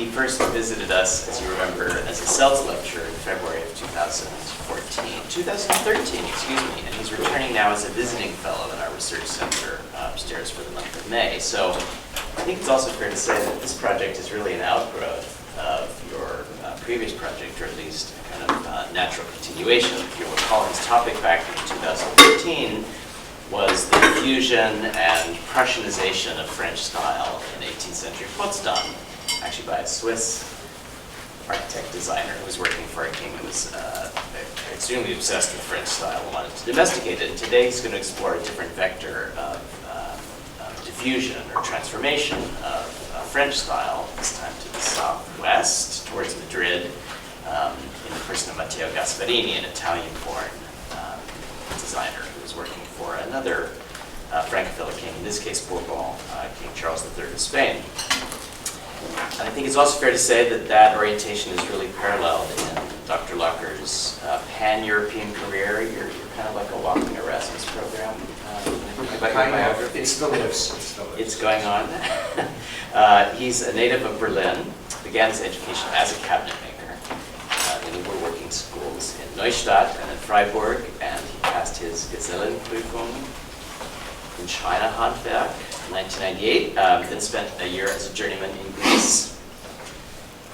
he first visited us, as you remember, as a CELS lecturer in February of 2013, excuse me, and he's returning now as a visiting fellow in our research center upstairs for the month of May. So I think it's also fair to say that this project is really an outgrowth of your previous project, or at least a kind of natural continuation. If you recall, his topic back in 2013 was the diffusion and Prussianization of French style in 18th century Potsdam, actually by a Swiss architect designer who was working for a king who was extremely obsessed with French style and wanted to domesticate it. And today he's going to explore a different vector of diffusion or transformation of French style, this time to the southwest, towards Madrid, in the person of Mattia Gasparini, an Italian-born designer who was working for another Francophile king, in this case Bourbon, King Charles III of Spain. And I think it's also fair to say that that orientation is really paralleled in Dr. Locker's pan-European career. You're kind of like a walking Erasmus program. It still lives. It's going on. He's a native of Berlin, began his education as a cabinet maker in the woodworking schools in Neustadt and in Freiburg, and he passed his Gesellenprüfung in China Handwerk in 1998, then spent a year as a journeyman in Greece.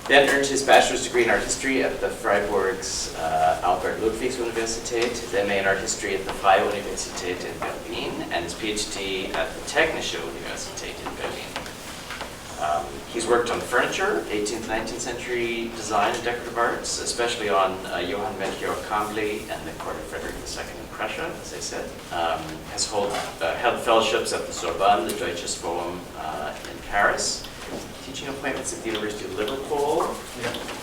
Then earned his bachelor's degree in art history at the Freiburg's Albert Ludwigs Universität, his MA in art history at the Freie Universität in Berlin, and his PhD at the Technische Universität in Berlin. He's worked on furniture, 18th, 19th century design and decorative arts, especially on Johann Melchior Kambli and the court of Frederick II in Prussia, as I said. Has held fellowships at the Sorbonne, the Deutsches Forum in Paris, teaching appointments at the University of Liverpool,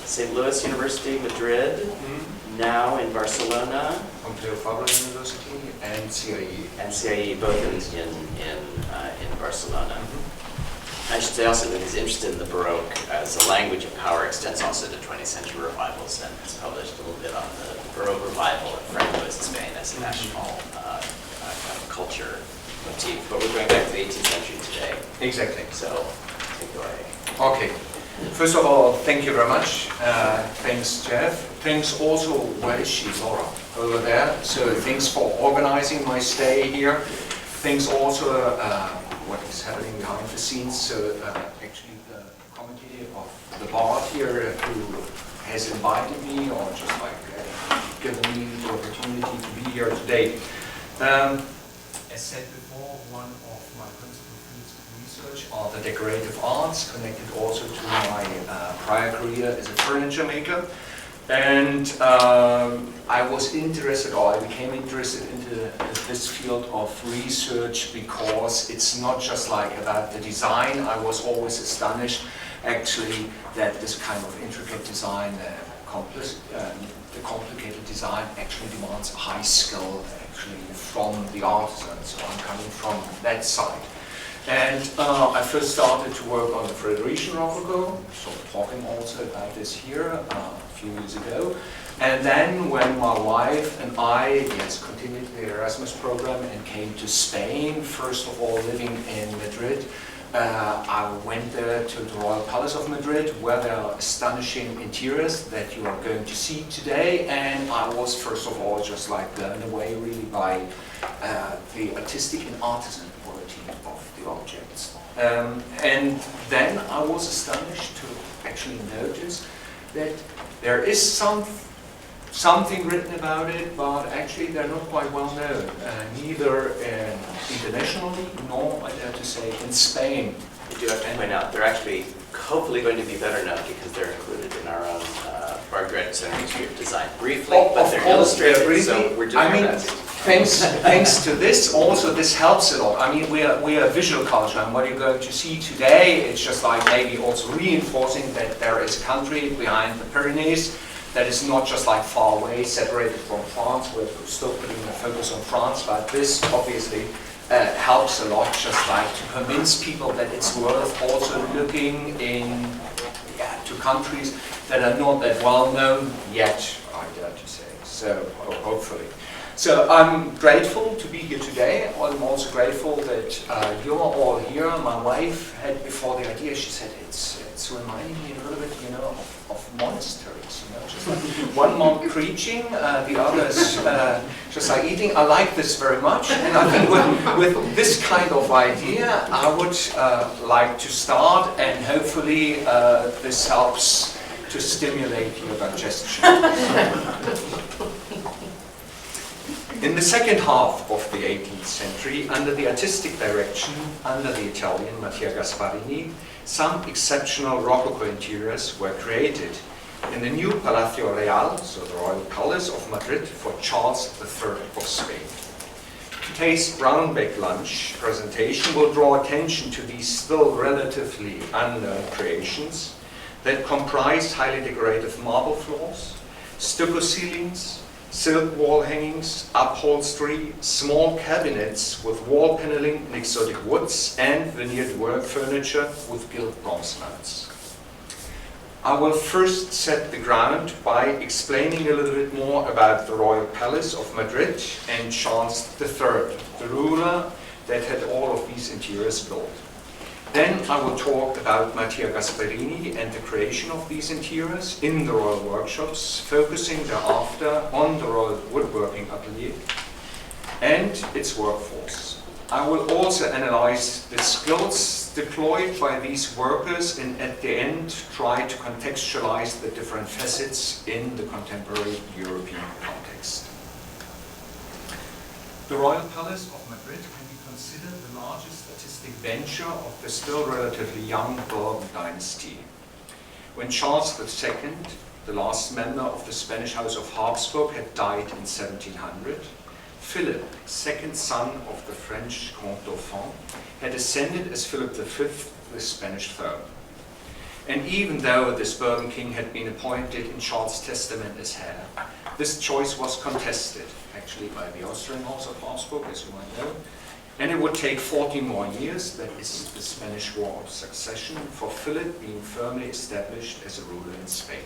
St. Louis University, Madrid, now in Barcelona. Pompeu Fabra University and CIE. And CIE, both in Barcelona. I should say also that his interest in the Baroque as a language of power extends also to 20th century revivals, and has published a little bit on the Baroque revival of Francoist Spain as a national kind of culture motif. But we're going back to the 18th century today. Exactly. So, take it away. Okay. First of all, thank you very much. Thanks, Jeff. Thanks also, where is she, Laura? Over there. So thanks for organizing my stay here. Thanks also what is happening behind the scenes. So actually the committee of the bar here who has invited me, or just like given me the opportunity to be here today. As said before, one of my principal fields of research are the decorative arts, connected also to my prior career as a furniture maker. And I was interested, or I became interested into this field of research because it's not just like about the design. I was always astonished, actually, that this kind of intricate design, the complicated design, actually demands a high skill, actually, from the artisan. So I'm coming from that side. And I first started to work on the Frederican Rococo, so talking also about this here a few years ago. And then when my wife and I continued the Erasmus program and came to Spain, first of all living in Madrid, I went there to the Royal Palace of Madrid, where there are astonishing interiors that you are going to see today. And I was first of all just like blown away really by the artistic and artisan quality of the objects. And then I was astonished to actually notice that there is something written about it, but actually they're not quite well known, neither internationally nor, I dare to say, in Spain. I do have to point out, they're actually hopefully going to be better known because they're included in our own Graduate Center History of Design briefly, but they're illustrated, so we're doing our best. Thanks to this, also this helps a lot. I mean, we are a visual culture, and what you're going to see today, it's just like maybe also reinforcing that there is a country behind the Pyrenees that is not just like far away, separated from France. We're still putting the focus on France, but this obviously helps a lot, just like to convince people that it's worth also looking to countries that are not that well known yet, I dare to say. So hopefully. So I'm grateful to be here today. I'm also grateful that you're all here. My wife had before the idea, she said, it's reminding me a little bit, you know, of monasteries, you know, just like one monk preaching, the others just like eating. I like this very much, and I think with this kind of idea, I would like to start, and hopefully this helps to stimulate your digestion. In the second half of the 18th century, under the artistic direction under the Italian Mattia Gasparini, some exceptional Rococo interiors were created in the new Palacio Real, so the Royal Palace of Madrid, for Charles III of Spain. Today's brown-baked lunch presentation will draw attention to these still relatively unknown creations that comprise highly decorative marble floors, stucco ceilings, silk wall hangings, upholstery, small cabinets with wall paneling in exotic woods, and veneered work furniture with gilt bronze mounts. I will first set the ground by explaining a little bit more about the Royal Palace of Madrid and Charles III, the ruler that had all of these interiors built. Then I will talk about Mattia Gasparini and the creation of these interiors in the royal workshops, focusing thereafter on the royal woodworking atelier and its workforce. I will also analyze the skills deployed by these workers and at the end try to contextualize the different facets in the contemporary European context. The Royal Palace of Madrid can be considered the largest artistic venture of the still relatively young Bourbon dynasty. When Charles II, the last member of the Spanish House of Habsburg, had died in 1700, Philip, second son of the French Comte Dauphin, had ascended as Philip V, the Spanish throne. And even though this Bourbon king had been appointed in Charles' testament as heir, this choice was contested, actually by the Austrian House of Habsburg, as you might know, and it would take 14 more years, that is the Spanish War of Succession, for Philip being firmly established as a ruler in Spain.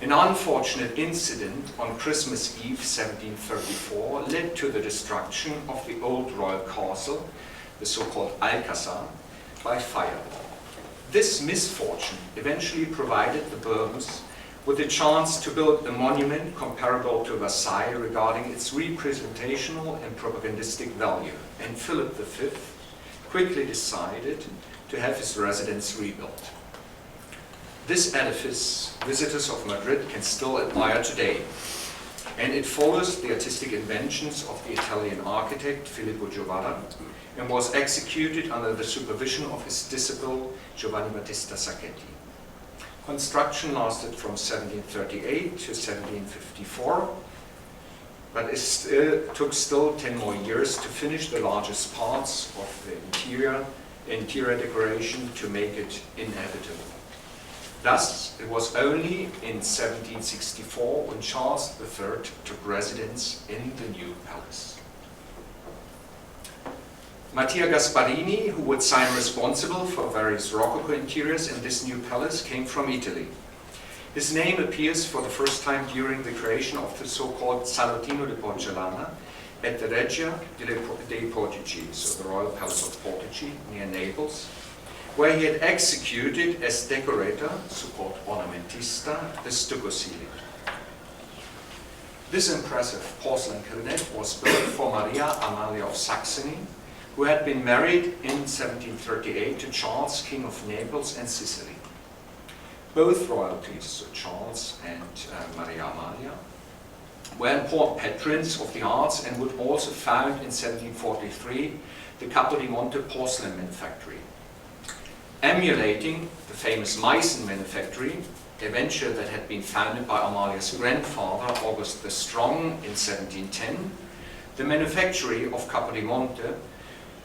An unfortunate incident on Christmas Eve 1734 led to the destruction of the old royal castle, the so-called Alcazar, by fire. This misfortune eventually provided the Bourbons with a chance to build a monument comparable to Versailles regarding its representational and propagandistic value, and Philip V quickly decided to have his residence rebuilt. This edifice, visitors of Madrid can still admire today, and it follows the artistic inventions of the Italian architect Filippo Giovara and was executed under the supervision of his disciple Giovanni Battista Sacchetti. Construction lasted from 1738 to 1754, but it took still 10 more years to finish the largest parts of the interior decoration to make it inhabitable. Thus, it was only in 1764 when Charles III took residence in the new palace. Mattia Gasparini, who would sign responsible for various Rococo interiors in this new palace, came from Italy. His name appears for the first time during the creation of the so-called Salottino di Porcellana at the Reggia dei Portici, so the Royal Palace of Portici near Naples, where he had executed as decorator, so-called ornamentista, the stucco ceiling. This impressive porcelain cabinet was built for Maria Amalia of Saxony, who had been married in 1738 to Charles, King of Naples and Sicily. Both royalties, so Charles and Maria Amalia, were important patrons of the arts and would also found in 1743 the Capo di Monte porcelain manufactory. Emulating the famous Meissen manufactory, a venture that had been founded by Amalia's grandfather, August the Strong, in 1710, the manufactory of Capo di Monte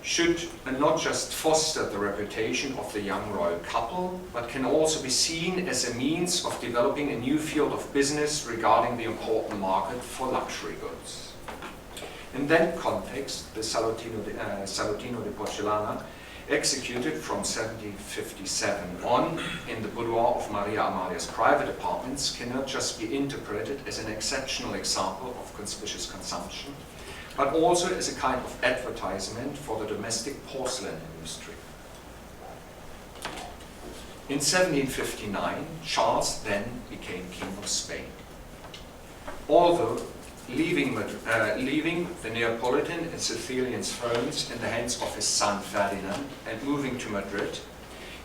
should not just foster the reputation of the young royal couple, but can also be seen as a means of developing a new field of business regarding the important market for luxury goods. In that context, the Salottino di Porcellana executed from 1757 on in the boudoir of Maria Amalia's private apartments, cannot just be interpreted as an exceptional example of conspicuous consumption, but also as a kind of advertisement for the domestic porcelain industry. In 1759, Charles then became King of Spain. Although leaving the Neapolitan and Sicilian thrones in the hands of his son Ferdinand and moving to Madrid,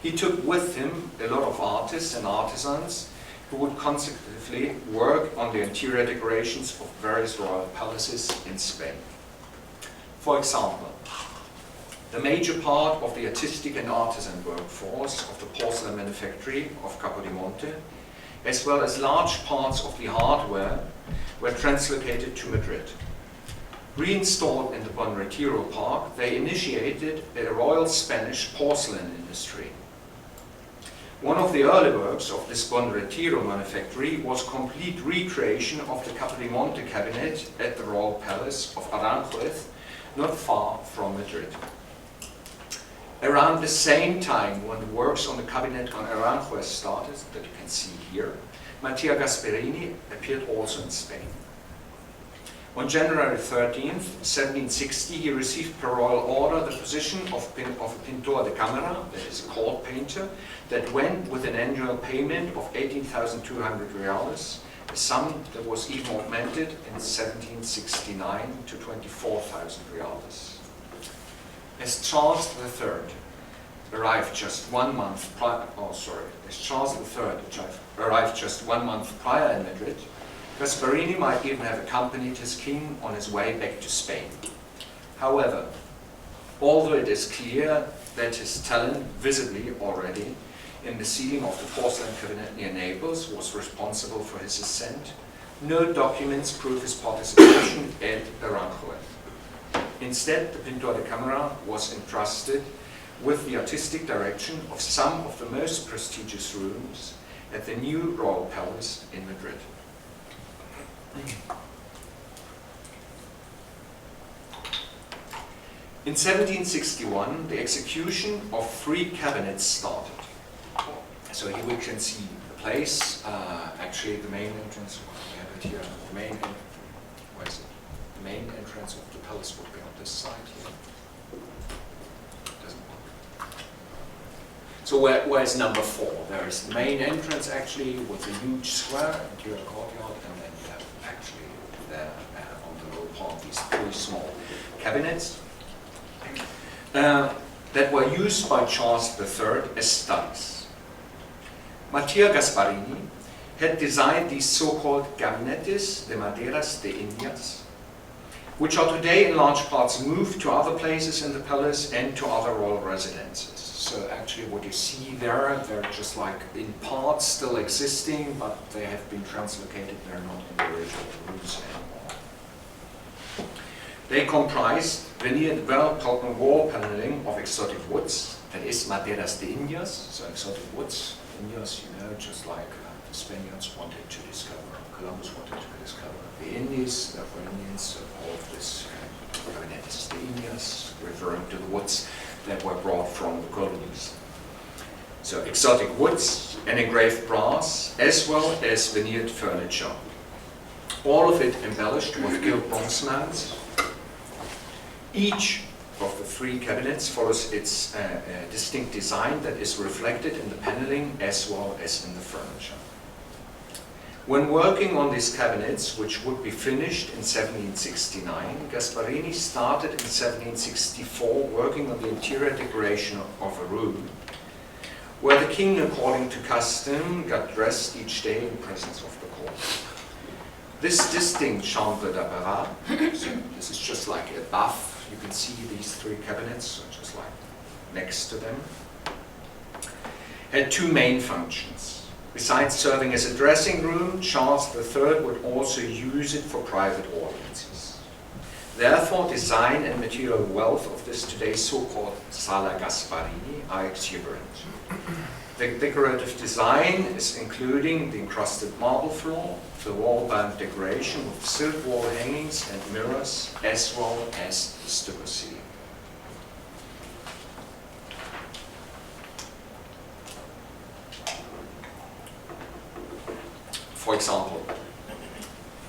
he took with him a lot of artists and artisans who would consequently work on the interior decorations of various royal palaces in Spain. For example, the major part of the artistic and artisan workforce of the porcelain manufactory of Capodimonte, as well as large parts of the hardware, were translocated to Madrid. Reinstalled in the Bon Retiro Park, they initiated a royal Spanish porcelain industry. One of the early works of this Bon Retiro manufactory was complete recreation of the Capodimonte cabinet at the Royal Palace of Aranjuez, not far from Madrid. Around the same time when the works on the cabinet on Aranjuez started, that you can see here, Mattia Gasparini appeared also in Spain. On January 13th, 1760, he received per royal order the position of Pintor de Camera, that is a court painter, that went with an annual payment of 18,200 reales, a sum that was even augmented in 1769 to 24,000 reales. As Charles III arrived just 1 month prior, as Charles III arrived just 1 month prior in Madrid, Gasparini might even have accompanied his king on his way back to Spain. However, although it is clear that his talent, visibly already in the ceiling of the porcelain cabinet near Naples, was responsible for his ascent, no documents prove his participation at Aranjuez. Instead, the Pintor de Camera was entrusted with the artistic direction of some of the most prestigious rooms at the new Royal Palace in Madrid. In 1761, the execution of 3 cabinets started. So here we can see the place, actually the main entrance, we have it here, the main, where is it? The main entrance of the palace would be on this side here. Doesn't work. So where's number 4? There is the main entrance actually with a huge square, interior courtyard, and then you have actually there on the lower part these 3 small cabinets that were used by Charles III as studies. Mattia Gasparini had designed these so-called gabinetes de maderas de Indias, which are today in large parts moved to other places in the palace and to other royal residences. So actually what you see there, they're just like in parts still existing, but they have been translocated, they're not in the original rooms anymore. They comprise veneered wall paneling of exotic woods, that is maderas de Indias, so exotic woods. Indias, you know, just like the Spaniards wanted to discover, Columbus wanted to discover the Indies, therefore Indians, so all of this gabinetes de Indias, referring to the woods that were brought from the colonies. So exotic woods and engraved brass, as well as veneered furniture. All of it embellished with gilt bronze mounts. Each of the 3 cabinets follows its distinct design that is reflected in the paneling as well as in the furniture. When working on these cabinets, which would be finished in 1769, Gasparini started in 1764 working on the interior decoration of a room, where the king, according to custom, got dressed each day in presence of the court. This distinct chambre d'apparat, so this is just like above, you can see these 3 cabinets, so just like next to them, had 2 main functions. Besides serving as a dressing room, Charles III would also use it for private audiences. Therefore, design and material wealth of this today so-called Sala Gasparini are exuberant. The decorative design is including the encrusted marble floor, the wall-bound decoration with silk wall hangings and mirrors, as well as the stucco ceiling. for example,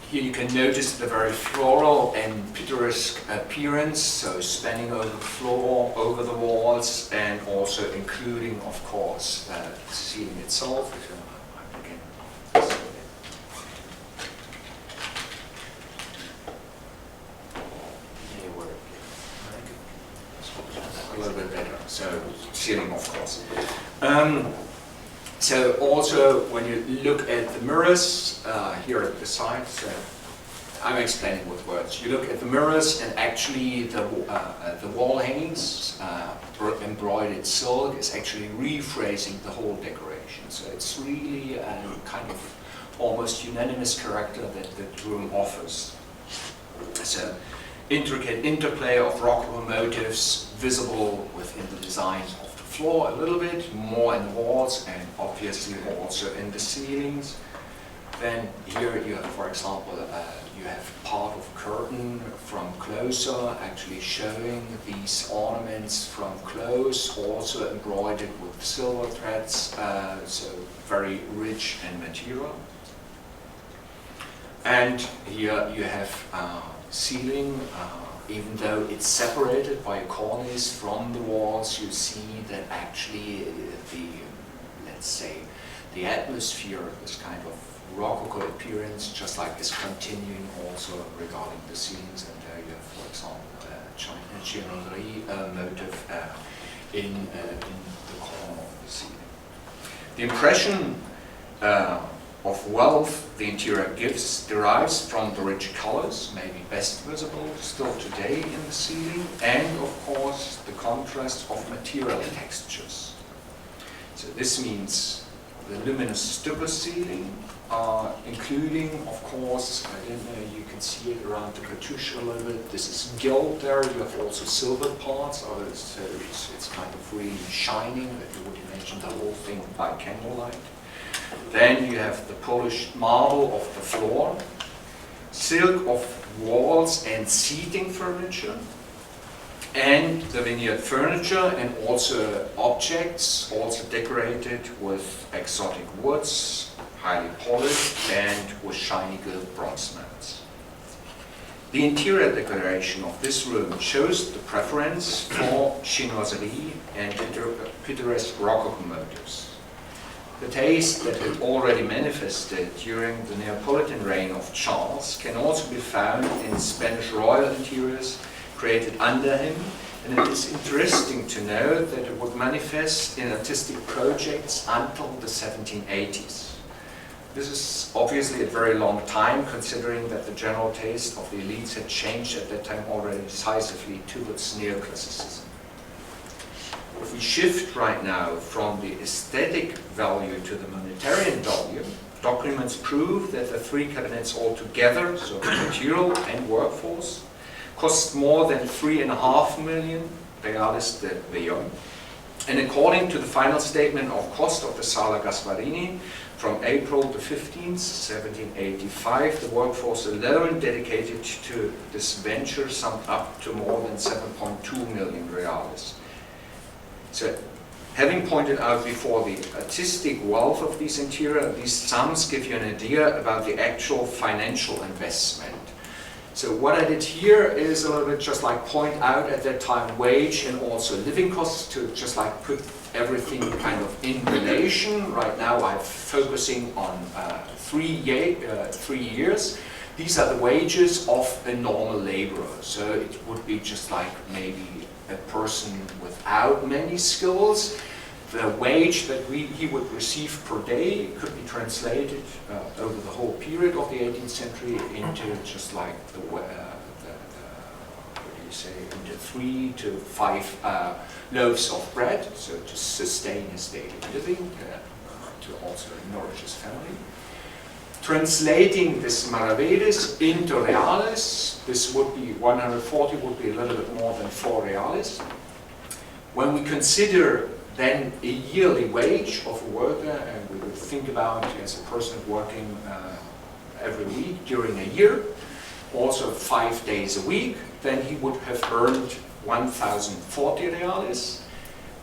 here you can notice the very floral and picturesque appearance, so spanning over the floor, over the walls, and also including, of course, the ceiling itself. A little bit better, so ceiling, of course. So also when you look at the mirrors here at the side, so I'm explaining with words. You look at the mirrors and actually the wall hangings, embroidered silk is actually rephrasing the whole decoration. So it's really a kind of almost unanimous character that the room offers. So intricate interplay of Rococo motifs visible within the designs of the floor a little bit, more in the walls and obviously also in the ceilings. Then here you have, for example, you have part of curtain from closer, actually showing these ornaments from close, also embroidered with silver threads, so very rich and material. And here you have ceiling, even though it's separated by a cornice from the walls, you see that actually the, let's say, the atmosphere, this kind of Rococo appearance, just like is continuing also regarding the ceilings. And there you have, for example, chinery motif in the corner of the ceiling. The impression of wealth the interior gives derives from the rich colors, maybe best visible still today in the ceiling, and of course the contrast of material textures. So this means the luminous stucco ceiling, including, of course, I don't know, you can see it around the cartouche a little bit. This is gilt there. You have also silver parts, so it's kind of really shining, that you would imagine the whole thing by candlelight. Then you have the polished marble of the floor, silk of walls and seating furniture, and the veneered furniture and also objects, also decorated with exotic woods, highly polished and with shiny gilt bronze mounts. The interior decoration of this room shows the preference for chinoiserie and picturesque Rococo motifs. The taste that had already manifested during the Neapolitan reign of Charles can also be found in Spanish royal interiors created under him, and it is interesting to note that it would manifest in artistic projects until the 1780s. This is obviously a very long time, considering that the general taste of the elites had changed at that time already decisively towards neoclassicism. If we shift right now from the aesthetic value to the monetary value, documents prove that the three cabinets altogether, so the material and workforce, cost more than 3.5 million reales de Leon. And according to the final statement of cost of the Sala Gasparini from April the 15th, 1785, the workforce alone dedicated to this venture summed up to more than 7.2 million reales. So, having pointed out before the artistic wealth of these interior, these sums give you an idea about the actual financial investment. So what I did here is a little bit just like point out at that time wage and also living costs to just like put everything kind of in relation. Right now I'm focusing on 3 years. These are the wages of a normal laborer. So it would be just like maybe a person without many skills. The wage that he would receive per day could be translated over the whole period of the 18th century into just like what do you say, into 3 to 5 loaves of bread, so to sustain his daily living, to also nourish his family. Translating this maravedis into reales, this would be 140, would be a little bit more than 4 reales. When we consider then a yearly wage of a worker, and we would think about as a person working every week during a year, also 5 days a week, then he would have earned 1,040 reales.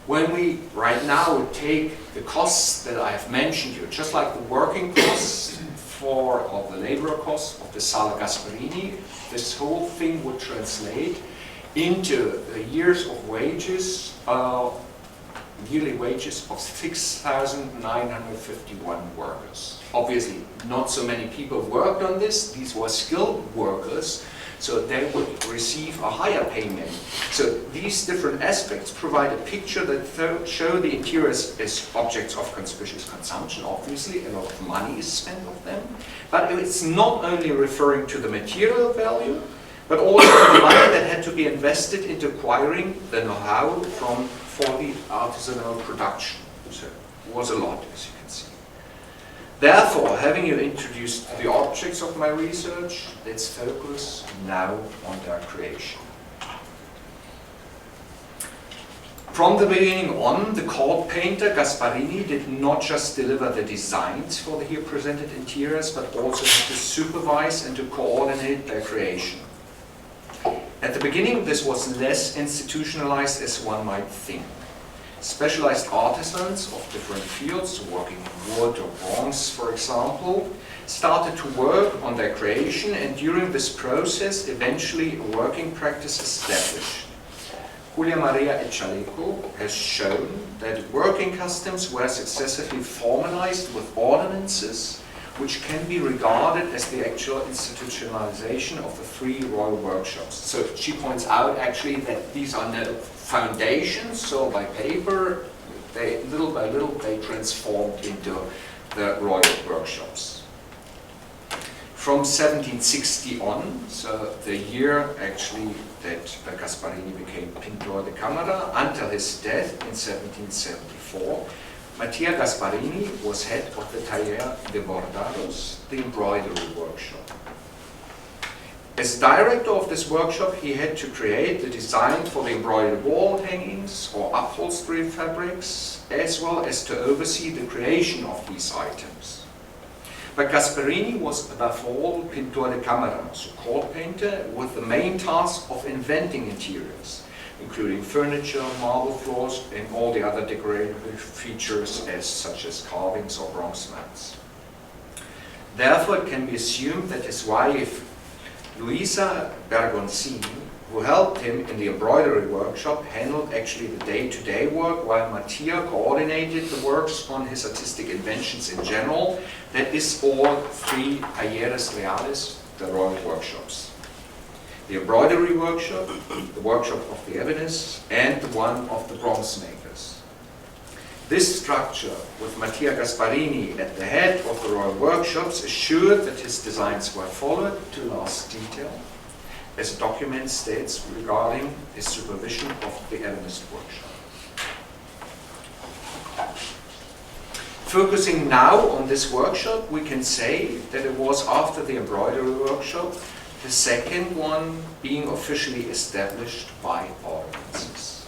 When we right now would take the costs that I have mentioned here, just like the working costs, of the labor cost of the Sala Gasparini, this whole thing would translate into the years of wages, yearly wages of 6,951 workers. Obviously, not so many people worked on this. These were skilled workers, so they would receive a higher payment. So these different aspects provide a picture that show the interiors as objects of conspicuous consumption. Obviously, a lot of money is spent on them. But it's not only referring to the material value, but also to the money that had to be invested into acquiring the know-how for the artisanal production. So it was a lot, as you can see. Therefore, having you introduced the objects of my research, let's focus now on their creation. From the beginning on, the court painter Gasparini did not just deliver the designs for the here presented interiors, but also had to supervise and to coordinate their creation. At the beginning, this was less institutionalized as one might think. Specialized artisans of different fields, working in wood or bronze, for example, started to work on their creation, and during this process, eventually a working practice established. Julia Maria Echaleco has shown that working customs were successively formalized with ordinances, which can be regarded as the actual institutionalization of the 3 royal workshops. So she points out actually that these are no foundations, so by paper, they little by little they transformed into the royal workshops. From 1760 on, so the year actually that Gasparini became Pintor de Camera, until his death in 1774, Mattia Gasparini was head of the Taller de Bordados, the embroidery workshop. As director of this workshop, he had to create the design for the embroidered wall hangings or upholstery fabrics, as well as to oversee the creation of these items. But Gasparini was above all Pintor de Camera, so court painter, with the main task of inventing interiors, including furniture, marble floors, and all the other decorative features such as carvings or bronze mats. Therefore, it can be assumed that his wife, Luisa Bergoncini, who helped him in the embroidery workshop, handled actually the day-to-day work, while Mattia coordinated the works on his artistic inventions in general, that is all 3 talleres reales, the royal workshops. The embroidery workshop, the workshop of the ebonists, and the one of the bronze makers. This structure, with Mattia Gasparini at the head of the royal workshops, assured that his designs were followed to last detail, as a document states regarding his supervision of the ebonist workshop. Focusing now on this workshop, we can say that it was after the embroidery workshop, the second one being officially established by ordinances.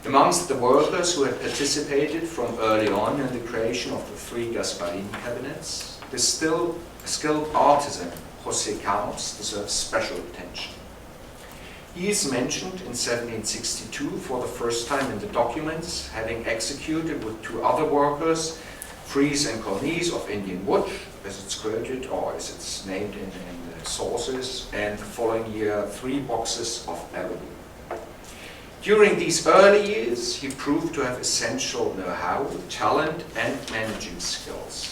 Amongst the workers who had participated from early on in the creation of the 3 Gasparini cabinets, the still skilled artisan José Canos deserves special attention. He is mentioned in 1762 for the first time in the documents, having executed with 2 other workers, frieze and cornice of Indian wood, as it's quoted or as it's named in the sources, and the following year 3 boxes of ebony. During these early years, he proved to have essential know-how, talent, and managing skills.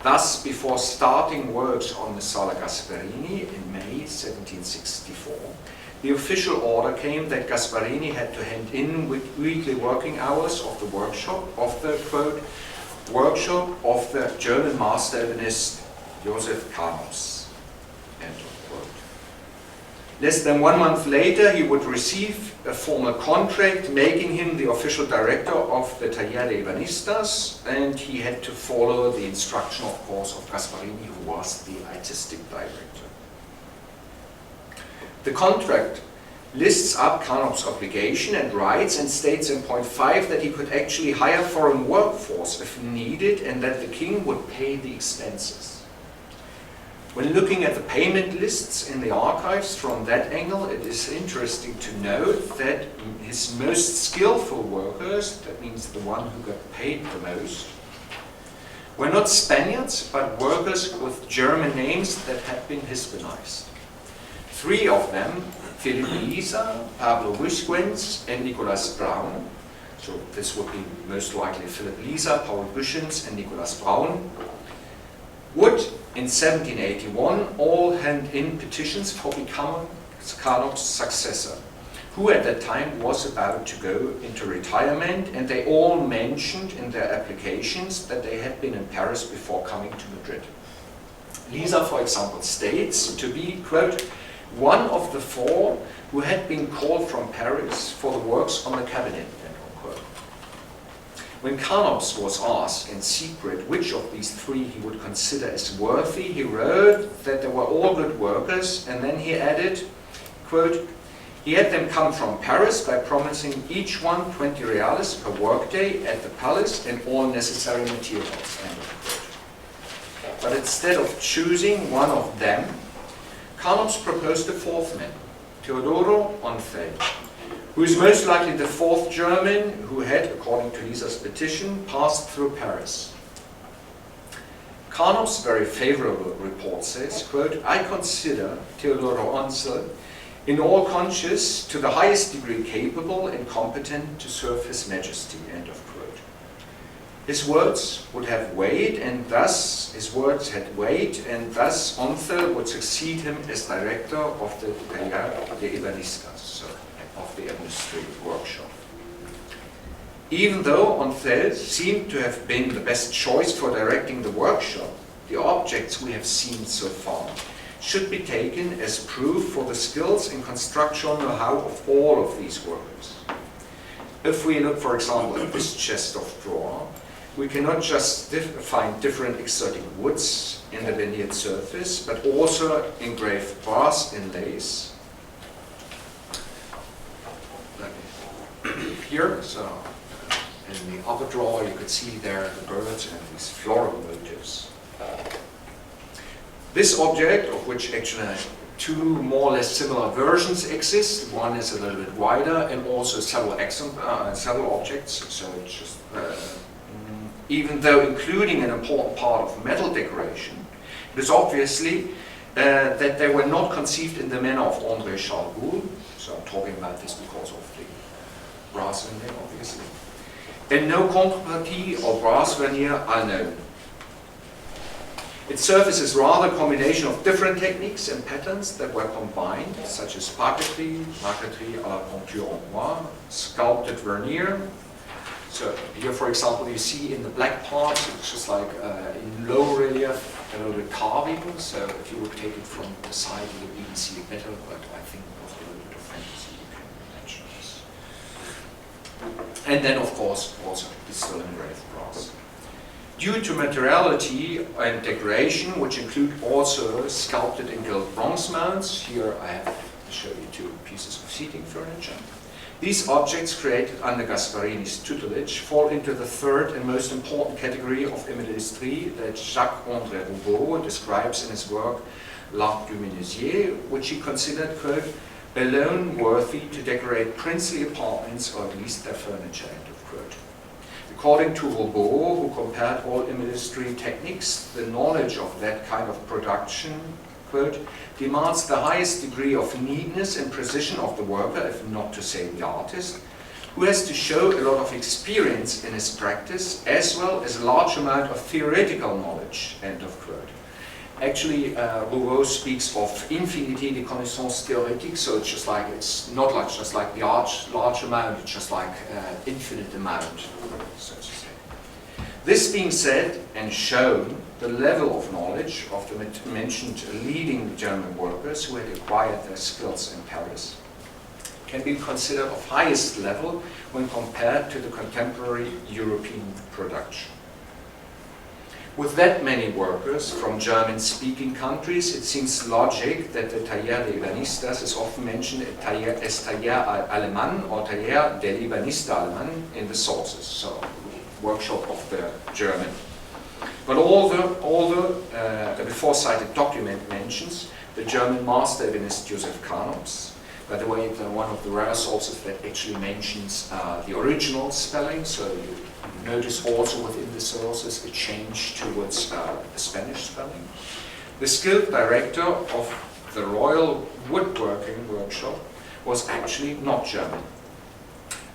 Thus, before starting works on the Sala Gasparini in May 1764, the official order came that Gasparini had to hand in weekly working hours of the workshop of the, quote, workshop of the German master ebonist Joseph Canos, end of quote. Less than 1 month later, he would receive a formal contract making him the official director of the Taller de Ebanistas, and he had to follow the instruction, of course, of Gasparini, who was the artistic director. The contract lists up Canos' obligation and rights and states in point 5 that he could actually hire foreign workforce if needed and that the king would pay the expenses. When looking at the payment lists in the archives from that angle, it is interesting to note that his most skillful workers, that means the one who got paid the most, were not Spaniards, but workers with German names that had been Hispanized. 3 of them, Philip Lisa, Pablo Busquens, and Nicolas Braun, so this would be most likely Philip Lisa, Paul Buschens, and Nicolas Braun, would in 1781 all hand in petitions for becoming Carnop's successor, who at that time was about to go into retirement, and they all mentioned in their applications that they had been in Paris before coming to Madrid. Lisa, for example, states to be, quote, one of the 4 who had been called from Paris for the works on the cabinet, end quote. When Carnops was asked in secret which of these 3 he would consider as worthy, he wrote that they were all good workers, and then he added, quote, he had them come from Paris by promising each one 20 reales per workday at the palace and all necessary materials, end of quote. But instead of choosing one of them, Carnops proposed a 4th man, Teodoro Onfeld, who is most likely the 4th German who had, according to Lisa's petition, passed through Paris. Carnops' very favorable report says, quote, I consider Teodoro Onfeld in all conscience to the highest degree capable and competent to serve His Majesty, end of quote. His words would have weight, and thus Onfeld would succeed him as director of the Taller de Ebanistas, so of the industry workshop. Even though Onfeld seemed to have been the best choice for directing the workshop, the objects we have seen so far should be taken as proof for the skills and constructional know-how of all of these workers. If we look, for example, at this chest of drawer, we cannot just find different exotic woods in the veneered surface, but also engraved brass inlays. Here, so in the upper drawer, you could see there the birds and these floral motifs. This object, of which actually 2 more or less similar versions exist, one is a little bit wider, and also several objects, so it's just, even though including an important part of metal decoration, it is obviously that they were not conceived in the manner of André Charles Boulle, so I'm talking about this because of the brass in there, obviously, and no contrepartie or brass veneer are known. Its surface is rather a combination of different techniques and patterns that were combined, such as parquetry, marqueterie à la peinture en noir, sculpted veneer. So here, for example, you see in the black part, it's just like in low relief, a little bit carving. So if you would take it from the side, you would even see it better, but I think with a little bit of fantasy, you can imagine this. And then, of course, also the still engraved brass. Due to materiality and decoration, which include also sculpted and gilt bronze mounts, here I have to show you 2 pieces of seating furniture. These objects created under Gasparini's tutelage fall into the 3rd and most important category of immeuterie that Jacques-André Roubaud describes in his work L'Art du Menuisier, which he considered, quote, alone worthy to decorate princely apartments or at least their furniture, end of quote. According to Roubaud, who compared all immeuterie techniques, the knowledge of that kind of production, quote, demands the highest degree of neatness and precision of the worker, if not to say the artist, who has to show a lot of experience in his practice, as well as a large amount of theoretical knowledge, end of quote. Actually, Roubaud speaks of infinité de connaissances théoriques, so it's not like just like the large amount, it's just like infinite amount, so to say. This being said and shown, the level of knowledge of the mentioned leading German workers who had acquired their skills in Paris can be considered of highest level when compared to the contemporary European production. With that many workers from German-speaking countries, it seems logic that the Taller de Ebanistas is often mentioned as Taller Allemand or Taller del Ebanista Allemand in the sources, so workshop of the German. But although the before cited document mentions the German master ebanist Joseph Carnops, By the way, one of the rare sources that actually mentions the original spelling, so you notice also within the sources a change towards the Spanish spelling. The skilled director of the Royal Woodworking Workshop was actually not German.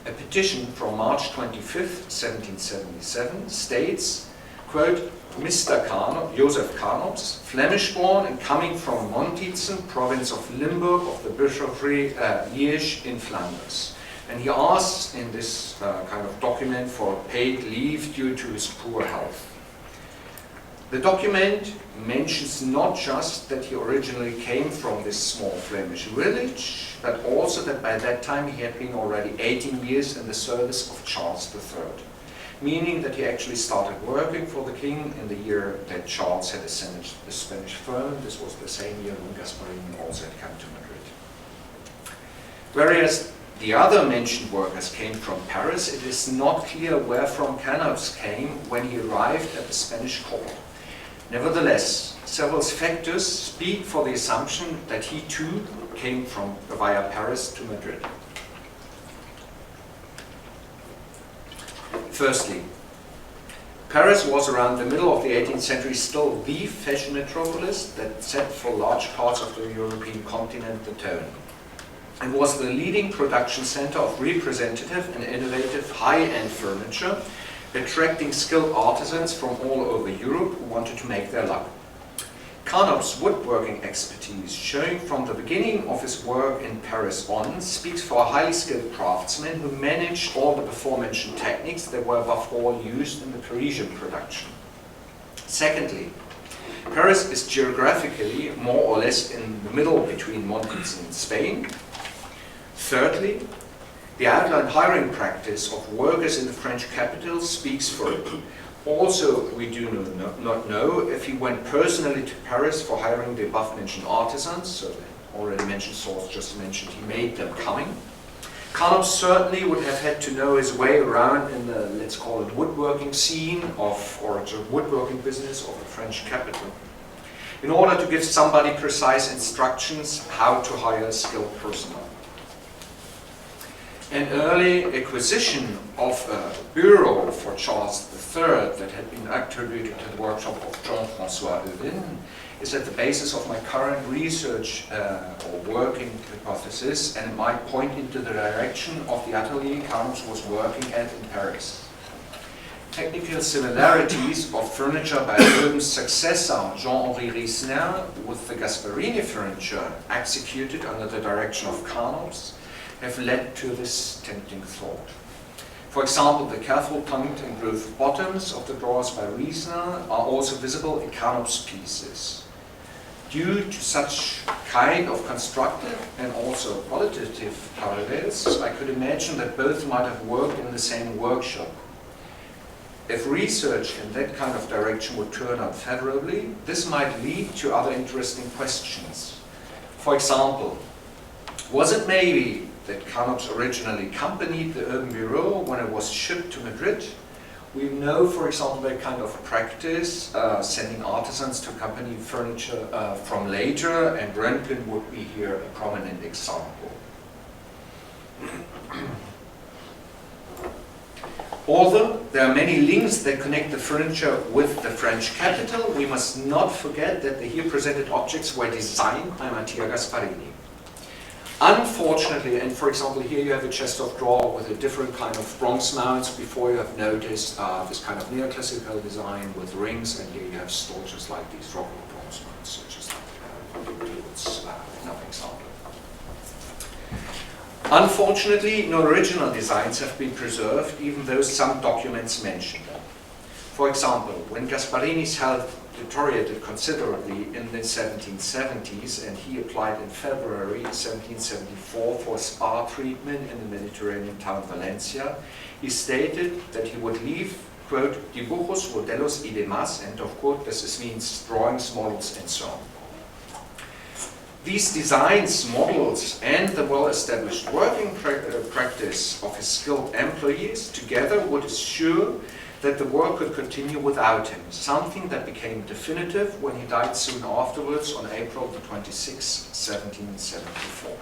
A petition from March 25th, 1777 states, quote, Mr. Joseph Carnops, Flemish-born and coming from Montietzen, province of Limburg of the bishopric Liège in Flanders. And he asks in this kind of document for paid leave due to his poor health. The document mentions not just that he originally came from this small Flemish village, but also that by that time he had been already 18 years in the service of Charles III, meaning that he actually started working for the king in the year that Charles had ascended the Spanish throne. This was the same year when Gasparini also had come to Madrid. Whereas the other mentioned workers came from Paris, it is not clear where from Carnops came when he arrived at the Spanish court. Nevertheless, several factors speak for the assumption that he too came from via Paris to Madrid. Firstly, Paris was around the middle of the 18th century still the fashion metropolis that set for large parts of the European continent the tone. It was the leading production center of representative and innovative high-end furniture, attracting skilled artisans from all over Europe who wanted to make their luck. Carnop's woodworking expertise, showing from the beginning of his work in Paris on, speaks for a highly skilled craftsman who managed all the before-mentioned techniques that were above all used in the Parisian production. Secondly, Paris is geographically more or less in the middle between Montietzen and Spain. Thirdly, the outline hiring practice of workers in the French capital speaks for it. Also, we do not know if he went personally to Paris for hiring the above-mentioned artisans, so the already mentioned source just mentioned he made them coming. Carnop certainly would have had to know his way around in the, let's call it, woodworking scene of, or the woodworking business of the French capital, in order to give somebody precise instructions how to hire skilled personnel. An early acquisition of a bureau for Charles III that had been attributed to the workshop of Jean-François Eulin is at the basis of my current research or working hypothesis, and it might point into the direction of the atelier Carnop was working at in Paris. Technical similarities of furniture by Eulин's successor Jean-Henri Riesner with the Gasparini furniture executed under the direction of Carnop's have led to this tempting thought. For example, the careful punched and grooved bottoms of the drawers by Riesner are also visible in Carnop's pieces. Due to such kind of constructive and also qualitative parallels, I could imagine that both might have worked in the same workshop. If research in that kind of direction would turn out favorably, this might lead to other interesting questions. For example, was it maybe that Carnop originally accompanied the Urban Bureau when it was shipped to Madrid? We know, for example, that kind of practice, sending artisans to accompany furniture from later, and Röntgen would be here a prominent example. Although there are many links that connect the furniture with the French capital, we must not forget that the here presented objects were designed by Mattia Gasparini. Unfortunately, and for example here you have a chest of drawer with a different kind of bronze mounts. Before you have noticed this kind of neoclassical design with rings, and here you have storches like these Rococo bronze mounts, such as another example. Unfortunately, no original designs have been preserved, even though some documents mention them. For example, when Gasparini's health deteriorated considerably in the 1770s, and he applied in February 1774 for a spa treatment in the Mediterranean town Valencia, he stated that he would leave, quote, dibujos, modelos y demás, end of quote. This means drawings, models, and so on. These designs, models, and the well-established working practice of his skilled employees together would assure that the work could continue without him, something that became definitive when he died soon afterwards on April the 26th, 1774.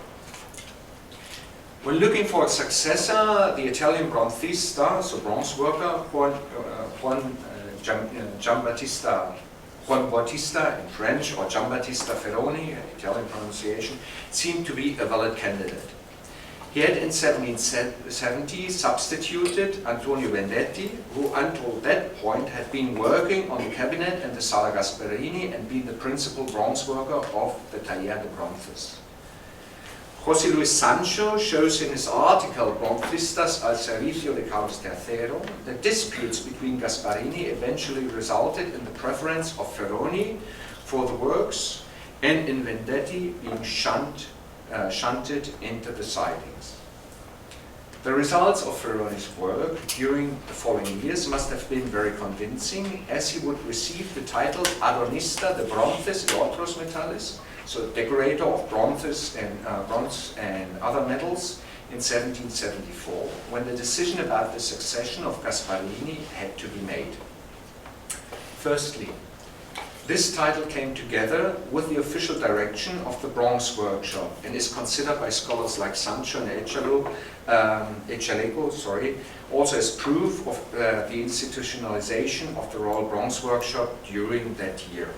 When looking for a successor, the Italian bronzista, so bronze worker, Juan Battista in French, or Giambattista Ferroni, Italian pronunciation, seemed to be a valid candidate. He had in 1770 substituted Antonio Vendetti, who until that point had been working on the cabinet and the Sala Gasparini and been the principal bronze worker of the Taller de Bronzes. José Luis Sancho shows in his article Bronzistas al servicio de Carlos III that disputes between Gasparini eventually resulted in the preference of Ferroni for the works and in Vendetti being shunted into the sidings. The results of Ferroni's work during the following years must have been very convincing, as he would receive the title Adornista de Bronces y Otros Metales, so decorator of bronze and other metals, in 1774, when the decision about the succession of Gasparini had to be made. Firstly, this title came together with the official direction of the bronze workshop and is considered by scholars like Sancho and Echaleco, also as proof of the institutionalization of the Royal Bronze Workshop during that year.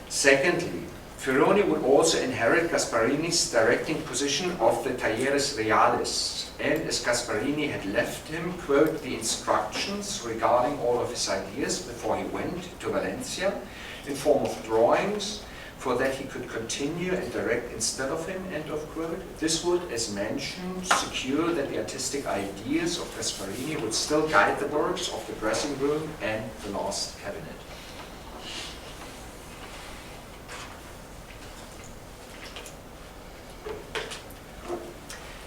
Secondly, Ferroni would also inherit Gasparini's directing position of the Talleres Reales, and as Gasparini had left him, quote, the instructions regarding all of his ideas before he went to Valencia, in form of drawings, for that he could continue and direct instead of him, end of quote. This would, as mentioned, secure that the artistic ideas of Gasparini would still guide the works of the dressing room and the last cabinet.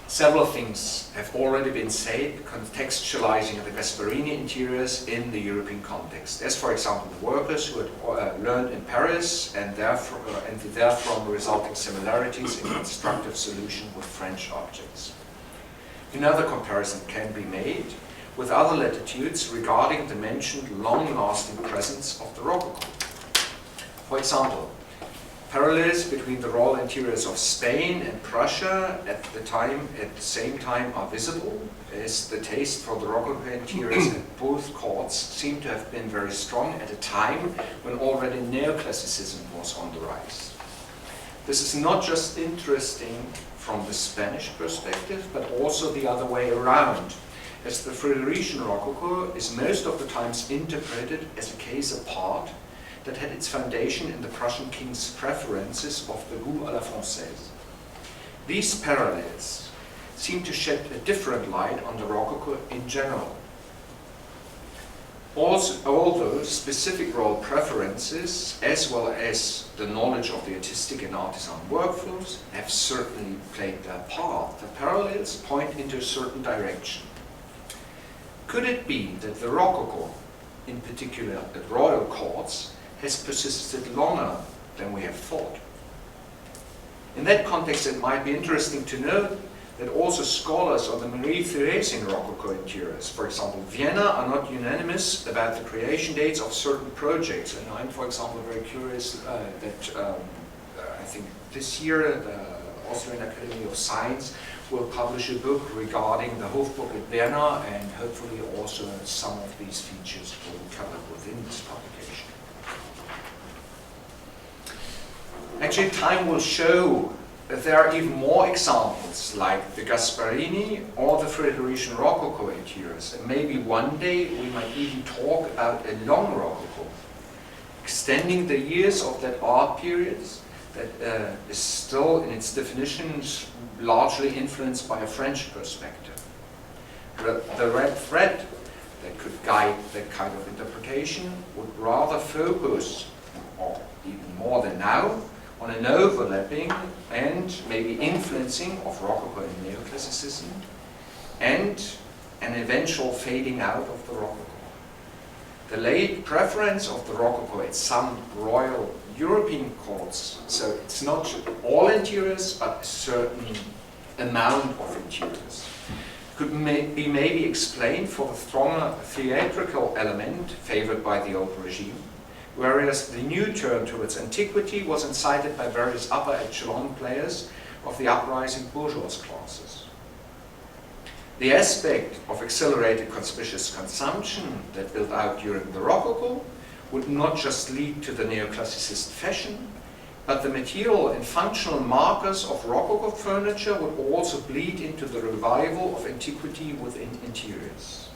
Several things have already been said contextualizing the Gasparini interiors in the European context, as for example the workers who had learned in Paris and therefrom resulting similarities in constructive solution with French objects. Another comparison can be made with other latitudes regarding the mentioned long-lasting presence of the Rococo. For example, parallels between the royal interiors of Spain and Prussia at the same time are visible, as the taste for the Rococo interiors at both courts seem to have been very strong at a time when already neoclassicism was on the rise. This is not just interesting from the Spanish perspective, but also the other way around, as the Friderician Rococo is most of the times interpreted as a case apart that had its foundation in the Prussian king's preferences of the goût à la française. These parallels seem to shed a different light on the Rococo in general. Although specific royal preferences, as well as the knowledge of the artistic and artisan workflows, have certainly played their part, the parallels point into a certain direction. Could it be that the Rococo, in particular at royal courts, has persisted longer than we have thought? In that context, it might be interesting to note that also scholars on the Marie-Theresian Rococo interiors, for example, Vienna, are not unanimous about the creation dates of certain projects. And I'm, for example, very curious that I think this year the Austrian Academy of Science will publish a book regarding the Hofburg at Vienna, and hopefully also some of these features will be covered within this publication. Actually, time will show that there are even more examples like the Gasparini or the Friderician Rococo interiors, and maybe one day we might even talk about a long Rococo, extending the years of that art period that is still in its definitions largely influenced by a French perspective. The red thread that could guide that kind of interpretation would rather focus, or even more than now, on an overlapping and maybe influencing of Rococo and Neoclassicism, and an eventual fading out of the Rococo. The late preference of the Rococo at some royal European courts, so it's not all interiors, but a certain amount of interiors, could be maybe explained for the stronger theatrical element favored by the old regime, whereas the new turn towards antiquity was incited by various upper echelon players of the uprising bourgeois classes. The aspect of accelerated conspicuous consumption that built out during the Rococo would not just lead to the neoclassicist fashion, but the material and functional markers of Rococo furniture would also bleed into the revival of antiquity within interiors.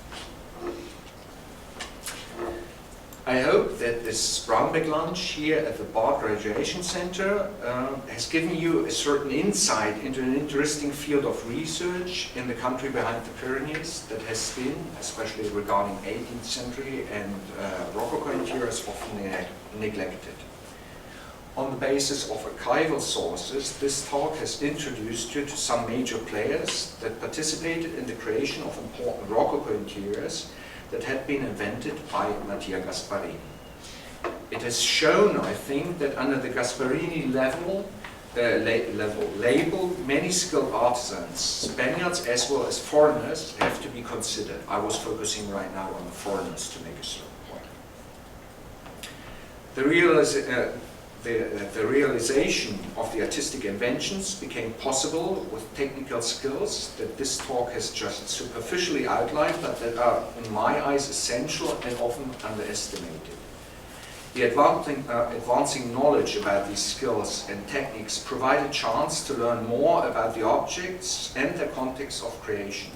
I hope that this Brownback lunch here at the Bar Graduation Center has given you a certain insight into an interesting field of research in the country behind the Pyrenees that has been, especially regarding 18th century and Rococo interiors, often neglected. On the basis of archival sources, this talk has introduced you to some major players that participated in the creation of important Rococo interiors that had been invented by Mattia Gasparini. It has shown, I think, that under the Gasparini label, many skilled artisans, Spaniards as well as foreigners, have to be considered. I was focusing right now on the foreigners to make a certain point. The realization of the artistic inventions became possible with technical skills that this talk has just superficially outlined, but that are, in my eyes, essential and often underestimated. The advancing knowledge about these skills and techniques provide a chance to learn more about the objects and the context of creation.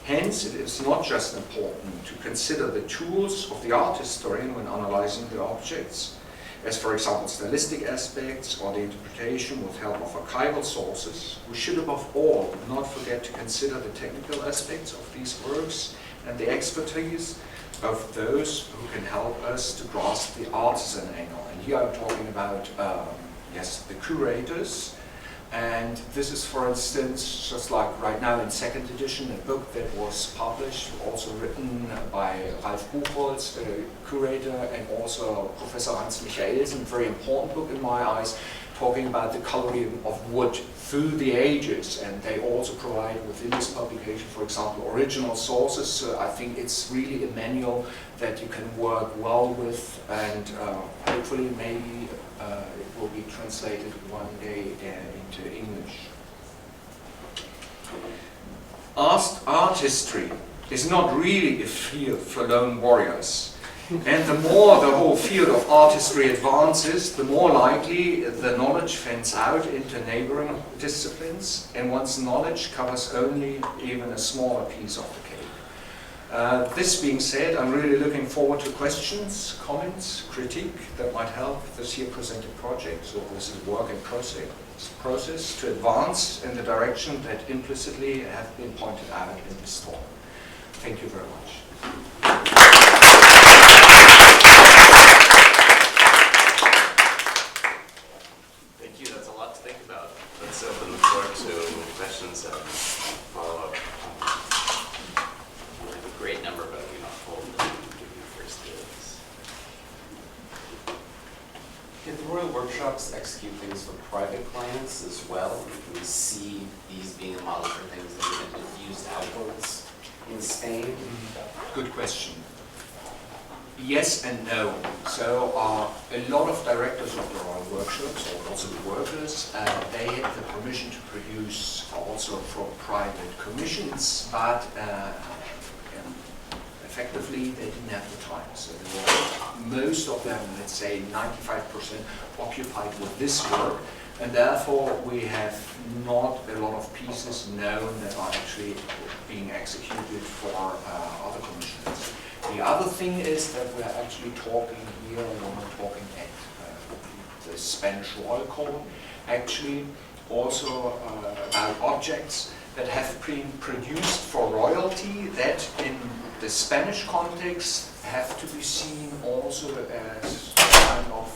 Hence, it is not just important to consider the tools of the art historian when analyzing the objects, as for example stylistic aspects or the interpretation with help of archival sources. We should above all not forget to consider the technical aspects of these works and the expertise of those who can help us to grasp the artisan angle. And here I'm talking about, the curators. And this is, for instance, just like right now in second edition, a book that was published, also written by Ralf Buchholz, the curator, and also Professor Hans Michaelsen, a very important book in my eyes, talking about the coloring of wood through the ages. And they also provide within this publication, for example, original sources. So I think it's really a manual that you can work well with, and hopefully maybe it will be translated one day into English. Art history is not really a field for lone warriors. And the more the whole field of art history advances, the more likely the knowledge fans out into neighboring disciplines, and one's knowledge covers only even a smaller piece of the cake. This being said, I'm really looking forward to questions, comments, critique that might help this here presented project. So this is work in process to advance in the direction that implicitly have been pointed out in this talk. Thank you very much. Thank you. That's a lot to think about. Let's open the floor to questions and follow-up. We have a great number, but we're not full. We'll give you first dibs. Did the Royal Workshops execute things for private clients as well? Can we see these being a model for things that have been used outwards in Spain? Good question. Yes and no. So a lot of directors of the Royal Workshops, or also the workers, they had the permission to produce also for private commissions, but effectively they didn't have the time. So they were, most of them, let's say 95%, occupied with this work, and therefore we have not a lot of pieces known that are actually being executed for other commissions. The other thing is that we're actually talking here, when we're talking at the Spanish Royal Court, actually also about objects that have been produced for royalty that in the Spanish context have to be seen also as kind of,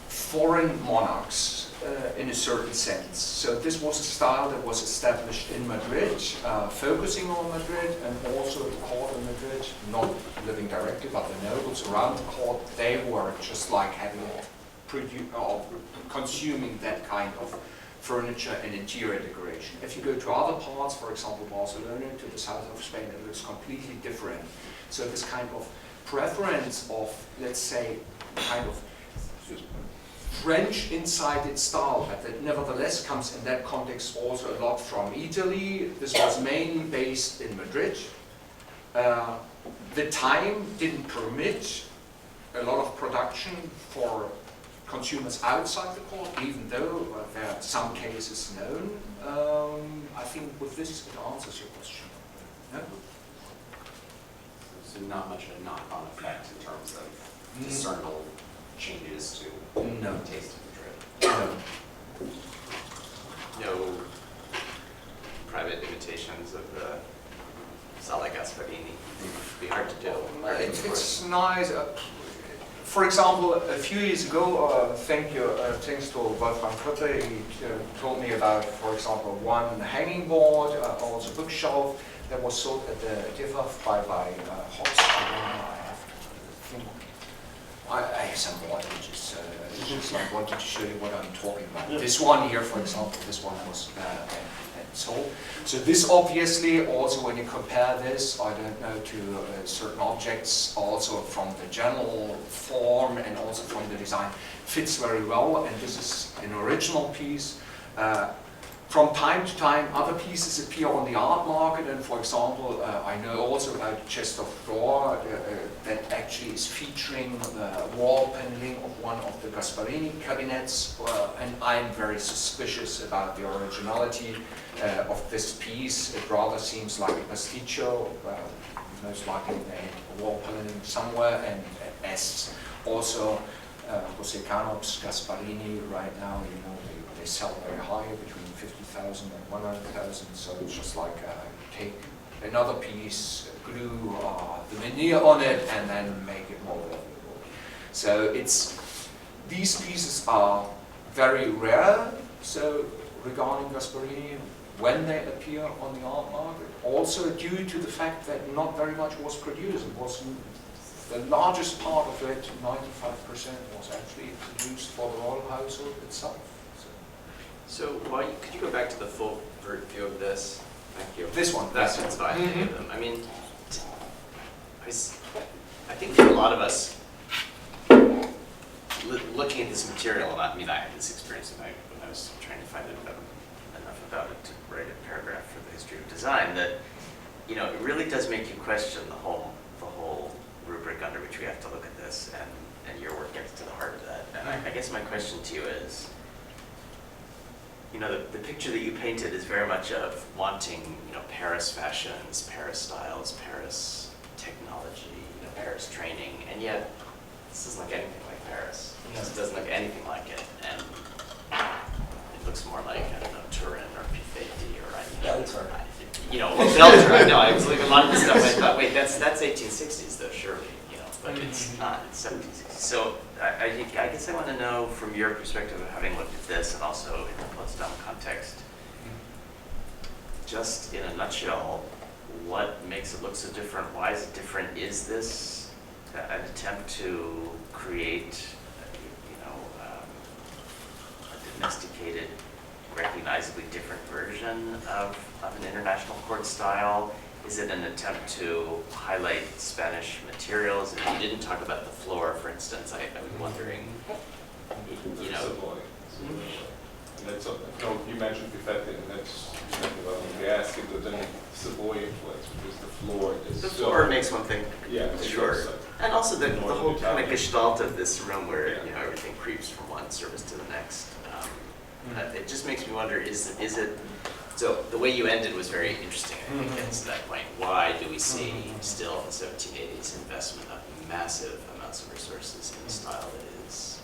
foreign monarchs in a certain sense. So this was a style that was established in Madrid, focusing on Madrid, and also the court in Madrid, not living directly, but the nobles around the court, they were just like having consuming that kind of furniture and interior decoration. If you go to other parts, for example Barcelona, to the south of Spain, it looks completely different. So this kind of preference of, let's say, kind of French inside style, but that nevertheless comes in that context also a lot from Italy. This was mainly based in Madrid. The time didn't permit a lot of production for consumers outside the court, even though there are some cases known. I think with this it answers your question. No? So not much of a knock-on effect in terms of discernible changes to No. taste of the drip. No. No private imitations of the Sala Gasparini. It'd be hard to do. It's nice. For example, a few years ago, thanks to Wolfgang Kutte, he told me about, for example, one hanging board, also bookshelf that was sold at the DIFAF by Hobbs. I have some more images. Just like wanted to show you what I'm talking about. Yeah. This one here, for example, this one was sold. So this obviously also, when you compare this, I don't know, to certain objects, also from the general form and also from the design, fits very well. And this is an original piece. From time to time, other pieces appear on the art market, and for example, I know also about chest of drawer that actually is featuring the wall paneling of one of the Gasparini cabinets, and I'm very suspicious about the originality of this piece. It rather seems like a pasticcio, most likely a wall paneling somewhere, and as also Jose Canop's Gasparini right now, you know, they sell very high, between 50,000 and 100,000, so it's just like take another piece, glue the veneer on it, and then make it more valuable. So these pieces are very rare, so regarding Gasparini, when they appear on the art market, also due to the fact that not very much was produced. It was the largest part of it, 95%, was actually produced for the royal household itself. So could you go back to the full view of this? Thank you. This one. That's fine. Any of them. I mean, I think for a lot of us, looking at this material, and I mean, I had this experience when I was trying to find enough about it to write a paragraph for the history of design, that, you know, it really does make you question the whole rubric under which we have to look at this, and your work gets to the heart of that. And I guess my question to you is, you know, the picture that you painted is very much of wanting, you know, Paris fashions, Paris styles, Paris technology, you know, Paris training, and yet this doesn't look anything like Paris. It just doesn't look anything like it, and it looks more like, I don't know, Turin or Piffetti or Belter. You know, Belter. I know. I was looking at a lot of this stuff. I thought, wait, that's 1860s though, surely, you know, but it's not. It's 1760s. So I guess I want to know, from your perspective of having looked at this and also in the post-Dom context, just in a nutshell, what makes it look so different? Why is it different? Is this an attempt to create, you know, a domesticated, recognizably different version of an international court style? Is it an attempt to highlight Spanish materials? If you didn't talk about the floor, for instance, I was wondering, you know. That's no, you mentioned Piffetti, and that's exactly what we asked if there's any Savoy influence, because the floor is The floor makes one thing, yeah, sure. And also the whole kind of Italian. gestalt of this room where, you know, everything creeps from one service to the next. It just makes me wonder, is it, so the way you ended was very interesting, I think, gets to that point. Why do we see still in the 1780s investment of massive amounts of resources in a style that is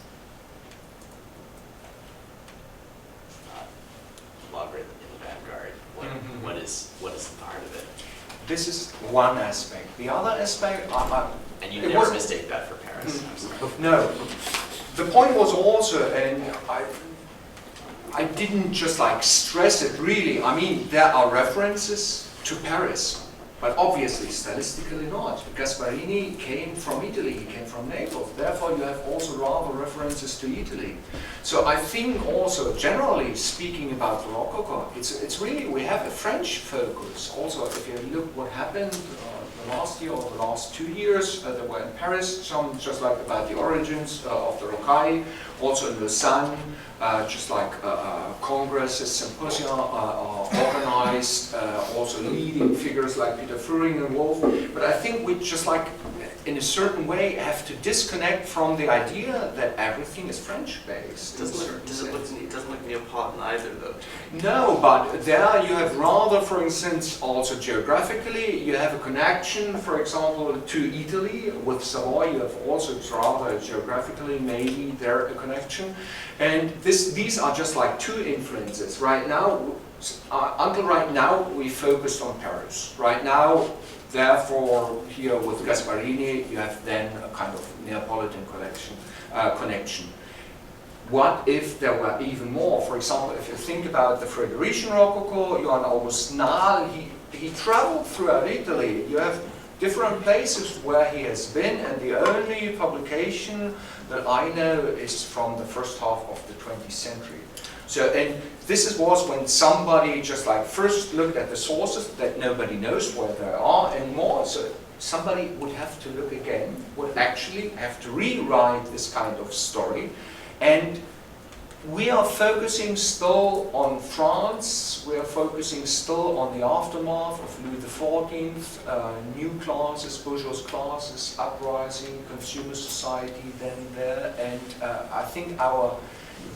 not longer in the vanguard? What is the heart of it? This is one aspect. The other aspect, And you never mistake that for Paris. I'm sorry. no. The point was also, and I didn't just like stress it really. I mean, there are references to Paris, but obviously stylistically not. Gasparini came from Italy, he came from Naples. Therefore, you have also rather references to Italy. So I think also, generally speaking about the Rococo, it's really, we have a French focus. Also, if you look what happened, last year or the last 2 years. There were in Paris, some just like about the origins of the rocaille, also in Lausanne, just like congresses, symposia are organized, also leading figures like Peter Fuhring involved. But I think we just like, in a certain way, have to disconnect from the idea that everything is French-based. Doesn't look Neapolitan either, though. No, but there you have rather, for instance, also geographically, you have a connection, for example, to Italy. With Savoy, you have also rather geographically maybe there a connection. And these are just like two influences. Right now, until right now, we focused on Paris. Right now, therefore, here with Gasparini, you have then a kind of Neapolitan connection. What if there were even more? For example, if you think about the Frederican Rococo, Johann August Nahl, he traveled throughout Italy. You have different places where he has been, and the only publication that I know is from the first half of the 20th century. So, and this was when somebody just like first looked at the sources that nobody knows where they are anymore. So somebody would have to look again, would actually have to rewrite this kind of story. And we are focusing still on France, we are focusing still on the aftermath of Louis XIV, new classes, bourgeois classes, uprising, consumer society then there, and I think our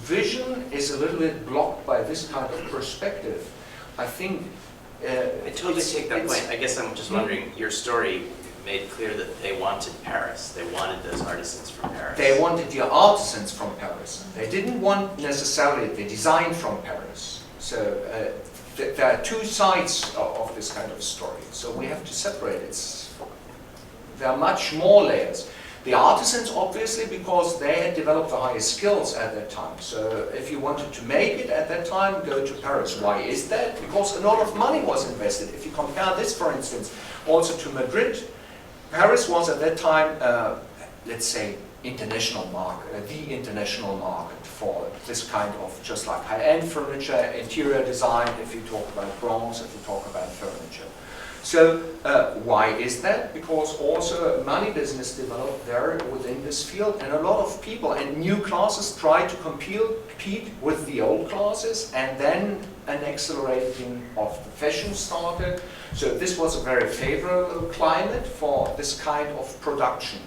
vision is a little bit blocked by this kind of perspective. I think I totally take that point. I guess I'm just wondering, your story made clear that they wanted Paris. They wanted those artisans from Paris. They wanted the artisans from Paris. They didn't want necessarily the design from Paris. So there are two sides of this kind of story. So we have to separate it. There are much more layers. The artisans, obviously, because they had developed the highest skills at that time. So if you wanted to make it at that time, go to Paris. Why is that? Because a lot of money was invested. If you compare this, for instance, also to Madrid, Paris was at that time, let's say, international market, the international market for this kind of just like high-end furniture, interior design, if you talk about bronze, if you talk about furniture. So why is that? Because also money business developed there within this field, and a lot of people and new classes try to compete with the old classes, and then an accelerating of the fashion started. So this was a very favorable climate for this kind of production.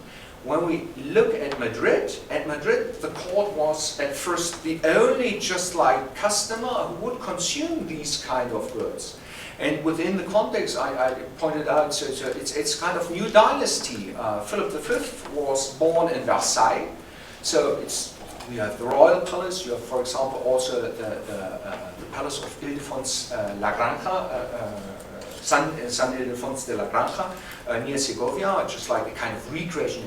When we look at Madrid, the court was at first the only just like customer who would consume these kind of goods. And within the context, I pointed out, so it's kind of new dynasty. Philip V was born in Versailles, so you have the royal palace. You have, for example, also the palace of Ildefonso La Granja, San Ildefonso de la Granja, near Segovia, just like a kind of recreation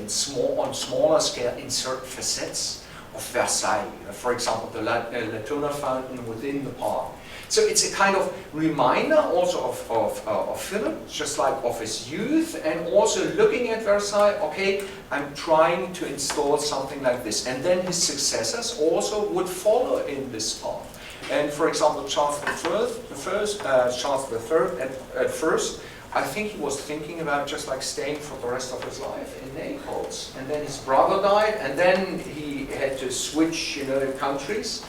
on smaller scale in certain facets of Versailles. For example, the Latona fountain within the park. So it's a kind of reminder also of Philip, just like of his youth, and also looking at Versailles, okay, I'm trying to install something like this. And then his successors also would follow in this path. And for example, Charles III, at first, I think he was thinking about just like staying for the rest of his life in Naples. And then his brother died, and then he had to switch, countries.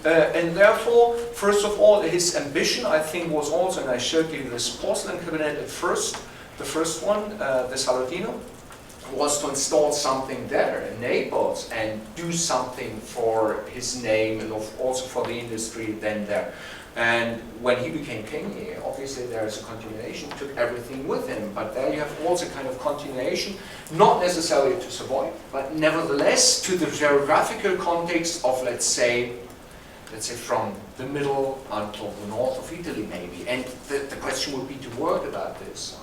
And therefore, first of all, his ambition, I think, was also, and I showed you this porcelain cabinet at first, the first one, the Saladino, was to install something there in Naples and do something for his name and also for the industry then there. And when he became king, obviously there is a continuation, took everything with him, but there you have also kind of continuation, not necessarily to Savoy, but nevertheless to the geographical context of, let's say from the middle until the north of Italy maybe. And the question would be to work about this.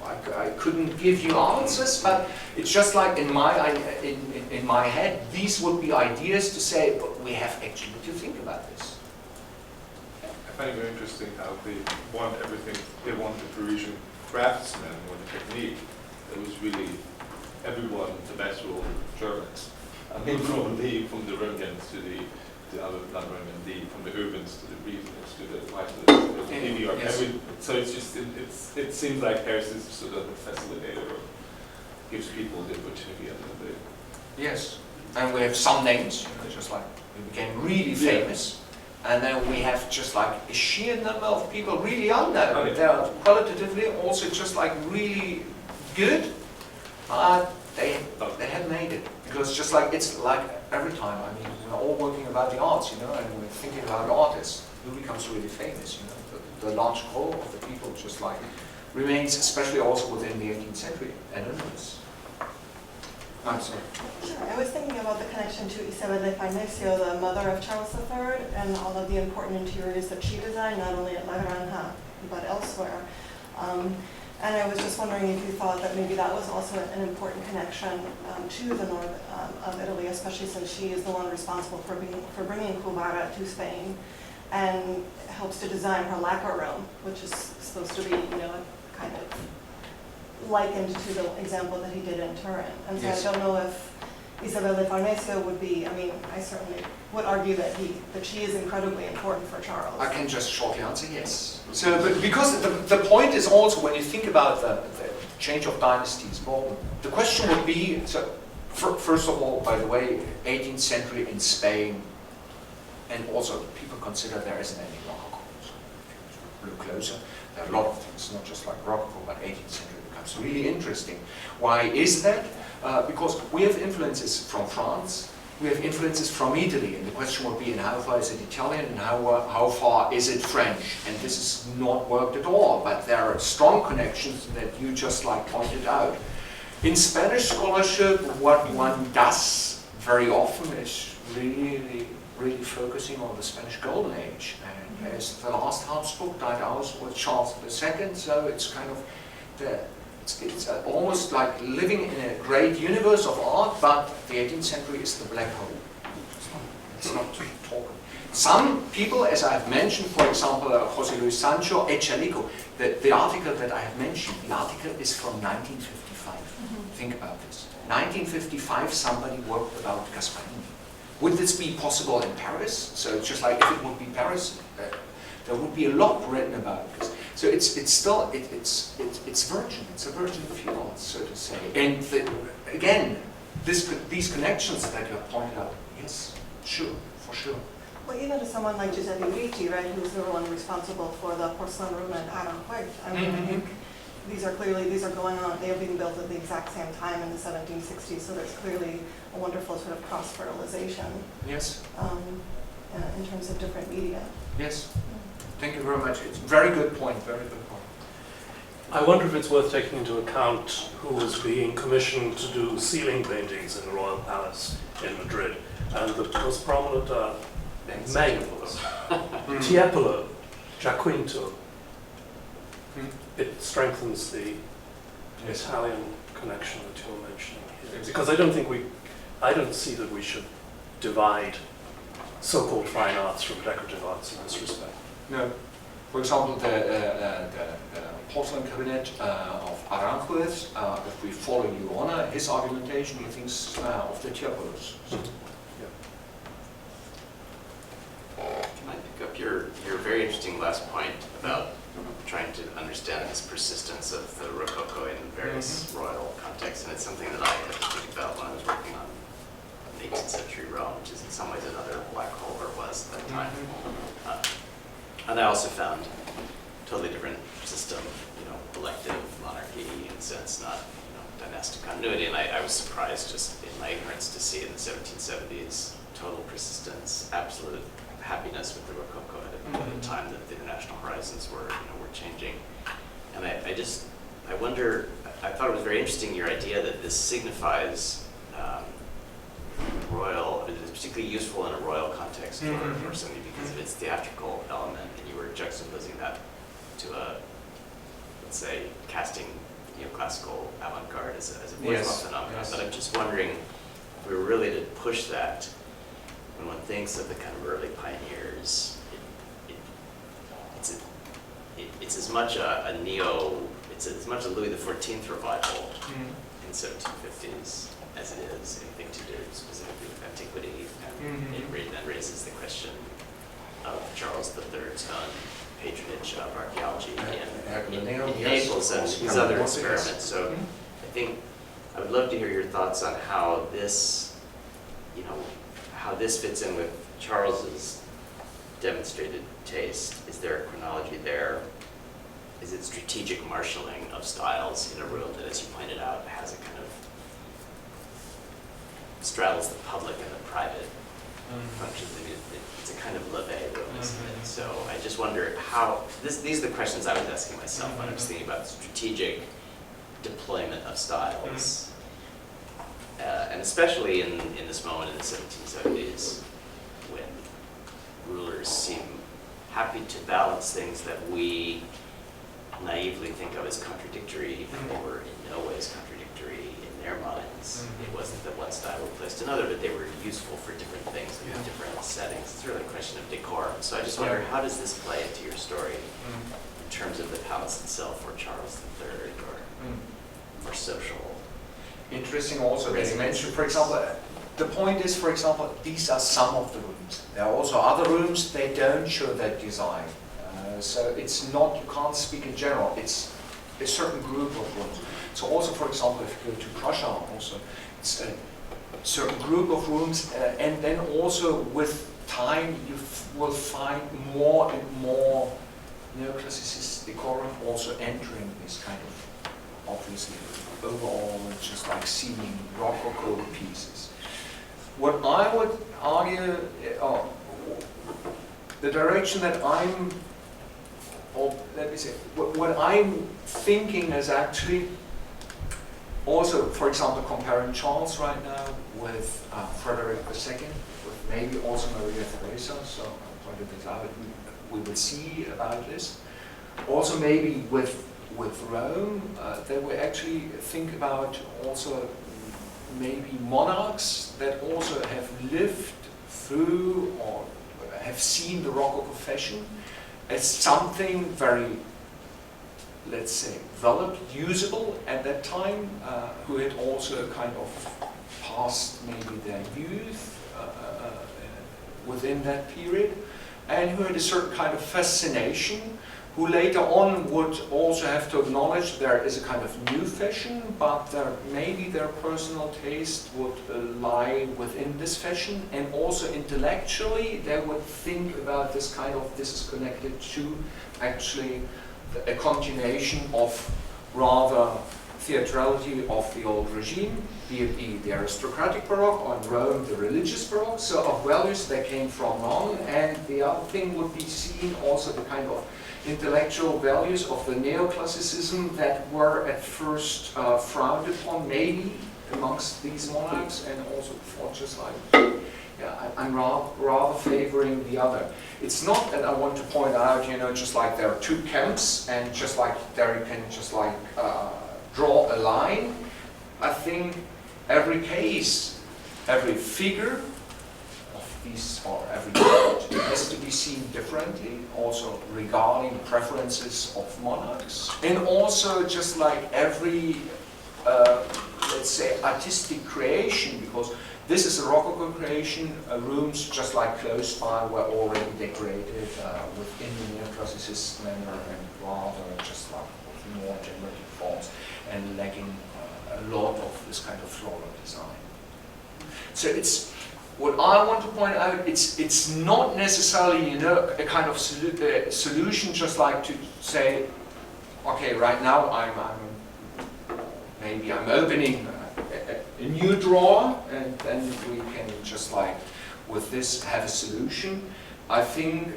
I couldn't give you answers, but it's just like in my head, these would be ideas to say, but we have actually to think about this. I find it very interesting how they want everything. They want the Parisian craftsmen with the technique. It was really everyone, the best were all Germans. I mean, from the Röntgens to the other number and D, from the urbans to the regionals to the white to New York. Yes. So it's just it seems like Paris is sort of a facilitator or gives people the opportunity at the end of the day. Yes, and we have some names, just like we became really famous, and then we have just like a sheer number of people really unknown. Okay. They are qualitatively also just like really good, but they have made it. Because just like, it's like every time, I mean, we're all working about the arts, and we're thinking about artists, who becomes really famous, the large core of the people just like remains, especially also within the 18th century, anonymous. I'm sorry. Sure. I was thinking about the connection to Isabel de Farnesio, the mother of Charles III, and all of the important interiors that she designed, not only at La Granja, but elsewhere. And I was just wondering if you thought that maybe that was also an important connection to the north of Italy, especially since she is the one responsible for bringing Cubara to Spain, and helps to design her lacquer room, which is supposed to be, kind of likened to the example that he did in Turin. And so Yes. I don't know if Isabel de Farnesio would be, I mean, I certainly would argue that she is incredibly important for Charles. I can just shortly answer yes. So, but because the point is also, when you think about the change of dynasties, well, the question would be, so first of all, by the way, 18th century in Spain, and also people consider there isn't any Rococo. So if you look closer, there are a lot of things, not just like Rococo, but 18th century becomes really interesting. Why is that? Because we have influences from France, we have influences from Italy, and the question would be, and how far is it Italian, and how far is it French? And this is not worked at all, but there are strong connections that you just like pointed out. In Spanish scholarship, what one does very often is really focusing on the Spanish Golden Age. And as the last Habsburg died out with Charles II, so it's kind of it's almost like living in a great universe of art, but the 18th century is the black hole. It's not talking. Some people, as I have mentioned, for example, José Luis Sancho, Echalico, the article that I have mentioned, the article is from 1955. Think about this. 1955, somebody worked about Gasparini. Would this be possible in Paris? So it's just like, if it would be Paris, there would be a lot written about this. So it's still it's virgin. It's a virgin field, so to say. And again, these connections that you have pointed out, yes, sure, for sure. Well, even to someone like Giuseppe Ricci, right, who's the one responsible for the porcelain room at Aranjuez. I mean, I think these are going on, they are being built at the exact same time in the 1760s, so there's clearly a wonderful sort of cross-fertilization Yes. In terms of different media. Yes. Thank you very much. It's a very good point, very good point. I wonder if it's worth taking into account who was being commissioned to do ceiling paintings in the Royal Palace in Madrid. And the most prominent magnates, Tiepolo, Giaquinto. It strengthens the Italian connection that you were mentioning here. Because I don't see that we should divide so-called fine arts from decorative arts in this respect. No. For example, the porcelain cabinet of Aranjuez, if we follow you on his argumentation, he thinks of the Tiepolos. Can I pick up your very interesting last point about trying to understand this persistence of the Rococo in various royal contexts? And it's something that I had to think about when I was working on 18th century Rome, which is in some ways another black hole, or was at that time. And I also found totally different system, elective monarchy in a sense, not dynastic continuity. And I was surprised just in my ignorance to see in the 1770s total persistence, absolute happiness with the Rococo at a time that the international horizons were changing. And I wonder, I thought it was very interesting, your idea that this signifies royal, it's particularly useful in a royal context or something because of its theatrical element, and you were juxtaposing that to a, let's say, casting classical avant-garde as a bourgeois phenomenon. Yes. But I'm just wondering if we were really to push that, when one thinks of the kind of early pioneers, it's as much it's as much a Louis XIV revival in 1750s as it is, anything to do specifically with antiquity. And Mhm. it then raises the question of Charles III's patronage of archaeology in Yes, Naples of and course. his other Yes. experiments. So Mhm. I think I would love to hear your thoughts on how this, how this fits in with Charles's demonstrated taste. Is there a chronology there? Is it strategic marshaling of styles in a room that, as you pointed out, has a kind of straddles the public and the private functions? I mean, it's a kind of levee room, isn't it? So I just wonder how, these are the questions I was asking myself when I was thinking about strategic deployment of styles. And especially in this moment in the 1770s, when rulers seem happy to balance things that we naively think of as contradictory, even they were in no ways contradictory in their minds. It wasn't that one style replaced another, but they were useful for different things in different settings. It's really a question of decorum. So I just wonder, how does this play into your story in terms of the palace itself, or Charles III, or social? Interesting also that you mentioned, for example, the point is, for example, these are some of the rooms. There are also other rooms, they don't show that design. So it's not, you can't speak in general, it's a certain group of rooms. So also, for example, if you go to Prussia also, it's a certain group of rooms, and then also with time you will find more and more neoclassicist decorum also entering this kind of, obviously, overall just like seeing Rococo pieces. What I would argue, the direction that I'm, or let me say, what I'm thinking is actually also, for example, comparing Charles right now with Frederick II, with maybe also Maria Theresa, so I pointed this out, we will see about this. Also maybe with Rome, that we actually think about also maybe monarchs that also have lived through or have seen the Rococo fashion as something very, let's say, valid, usable at that time, who had also kind of passed maybe their youth within that period, and who had a certain kind of fascination, who later on would also have to acknowledge there is a kind of new fashion, but maybe their personal taste would lie within this fashion, and also intellectually they would think about this kind of, this is connected to actually a continuation of rather theatrality of the old regime, be it the aristocratic Baroque, or in Rome the religious Baroque, so of values that came from on, and the other thing would be seen also the kind of intellectual values of the neoclassicism that were at first frowned upon, maybe amongst these monarchs, and also thought just like, yeah, I'm rather favoring the other. It's not that I want to point out, just like there are two camps, and just like there you can just like draw a line. I think every case, every figure of these, or every it has to be seen differently, also regarding preferences of monarchs, and also just like every, let's say, artistic creation, because this is a Rococo creation. Rooms just like close by were already decorated within the neoclassicist manner, and rather just like with more generative forms, and lacking a lot of this kind of floral design. So it's, what I want to point out, it's not necessarily, a kind of solution just like to say, okay, right now maybe I'm opening a new drawer, and then we can just like with this have a solution. I think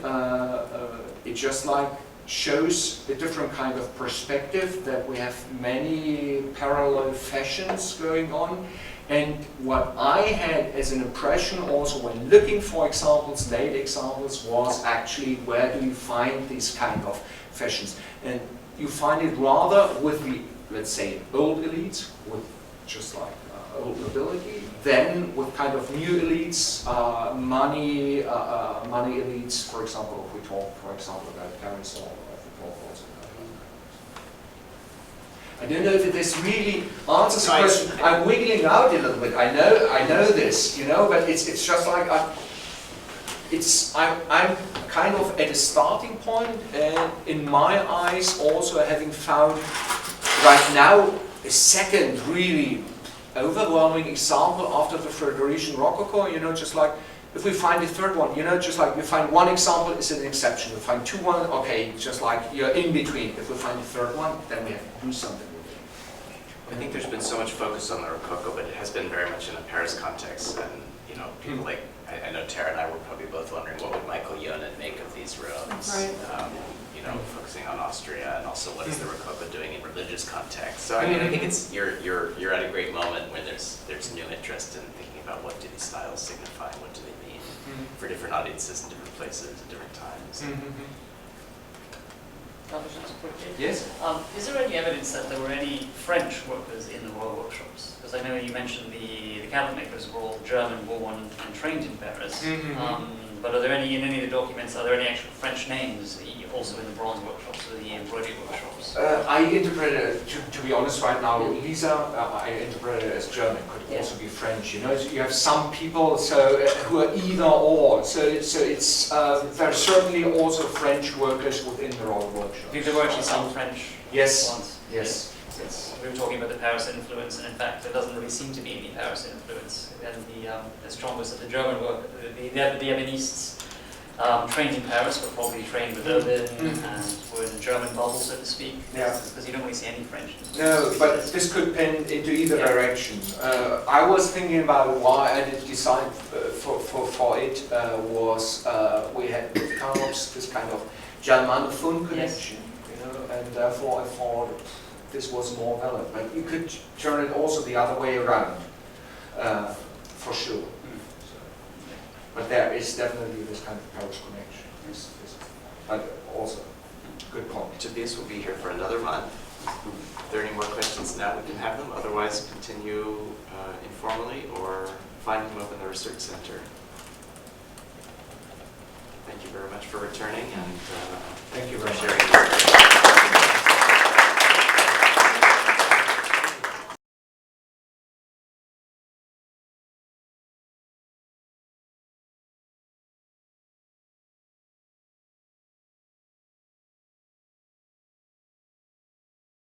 it just like shows a different kind of perspective, that we have many parallel fashions going on. And what I had as an impression also when looking for examples, late examples, was actually where do you find these kind of fashions? And you find it rather with the, let's say, old elites, with just like old nobility, then with kind of new elites, money elites, for example, if we talk, for example, about Paris, or if we talk also about I don't know if this really answers the No, question. I'm wiggling out a little bit. I know this, you know, but it's just like I'm kind of at a starting point, and in my eyes, also having found right now a second really overwhelming example after the Federation Rococo. You know, just like if we find a third one, you know, just like we find one example, it's an exception. We find two one, okay, just like you're in between. If we find a third one, then we have to do something with it. I think there's been so much focus on the Rococo, but it has been very much in a Paris context. And, you know, people like, I know Tara and I were probably both wondering what would Michael Yonan make of these rooms? Right. You know, focusing on Austria, and also what is the Rococo doing in religious context. So I mean, I think it's you're at a great moment where there's new interest in thinking about what do these styles signify, and what do they mean for different audiences in different places at different times. Yes? Is there any evidence that there were any French workers in the royal workshops? Because I know you mentioned the cabinet makers were all German-born and trained in Paris. But are there any, in any of the documents, are there any actual French names also in the bronze workshops or the embroidery workshops? I interpreted, to be honest right now, Lisa, I interpreted it as German, could also be French. You know, you have some people who are either or. So it's there are certainly also French workers within the royal workshop. There were actually some French Yes. ones. Yes. Yes. We were talking about the Paris influence, and in fact, there doesn't really seem to be any Paris influence. And the strongest of the German work, the Ebonists trained in Paris, were probably trained with Urban and were in the German bubble, so to speak. Yeah. Because you don't really see any French. No, but this could pend into either direction. I was thinking about why I did design for it was we had with Carlos this kind of Germanophone connection, you know, and therefore I thought this was more valid. But you could turn it also the other way around, for sure. So, but there is definitely this kind of Paris connection. But also, good point. Tobias will be here for another month. If there are any more questions now, we can have them. Otherwise, continue informally or find him up in the research center. Thank you very much for returning, and Thank you for very much. sharing your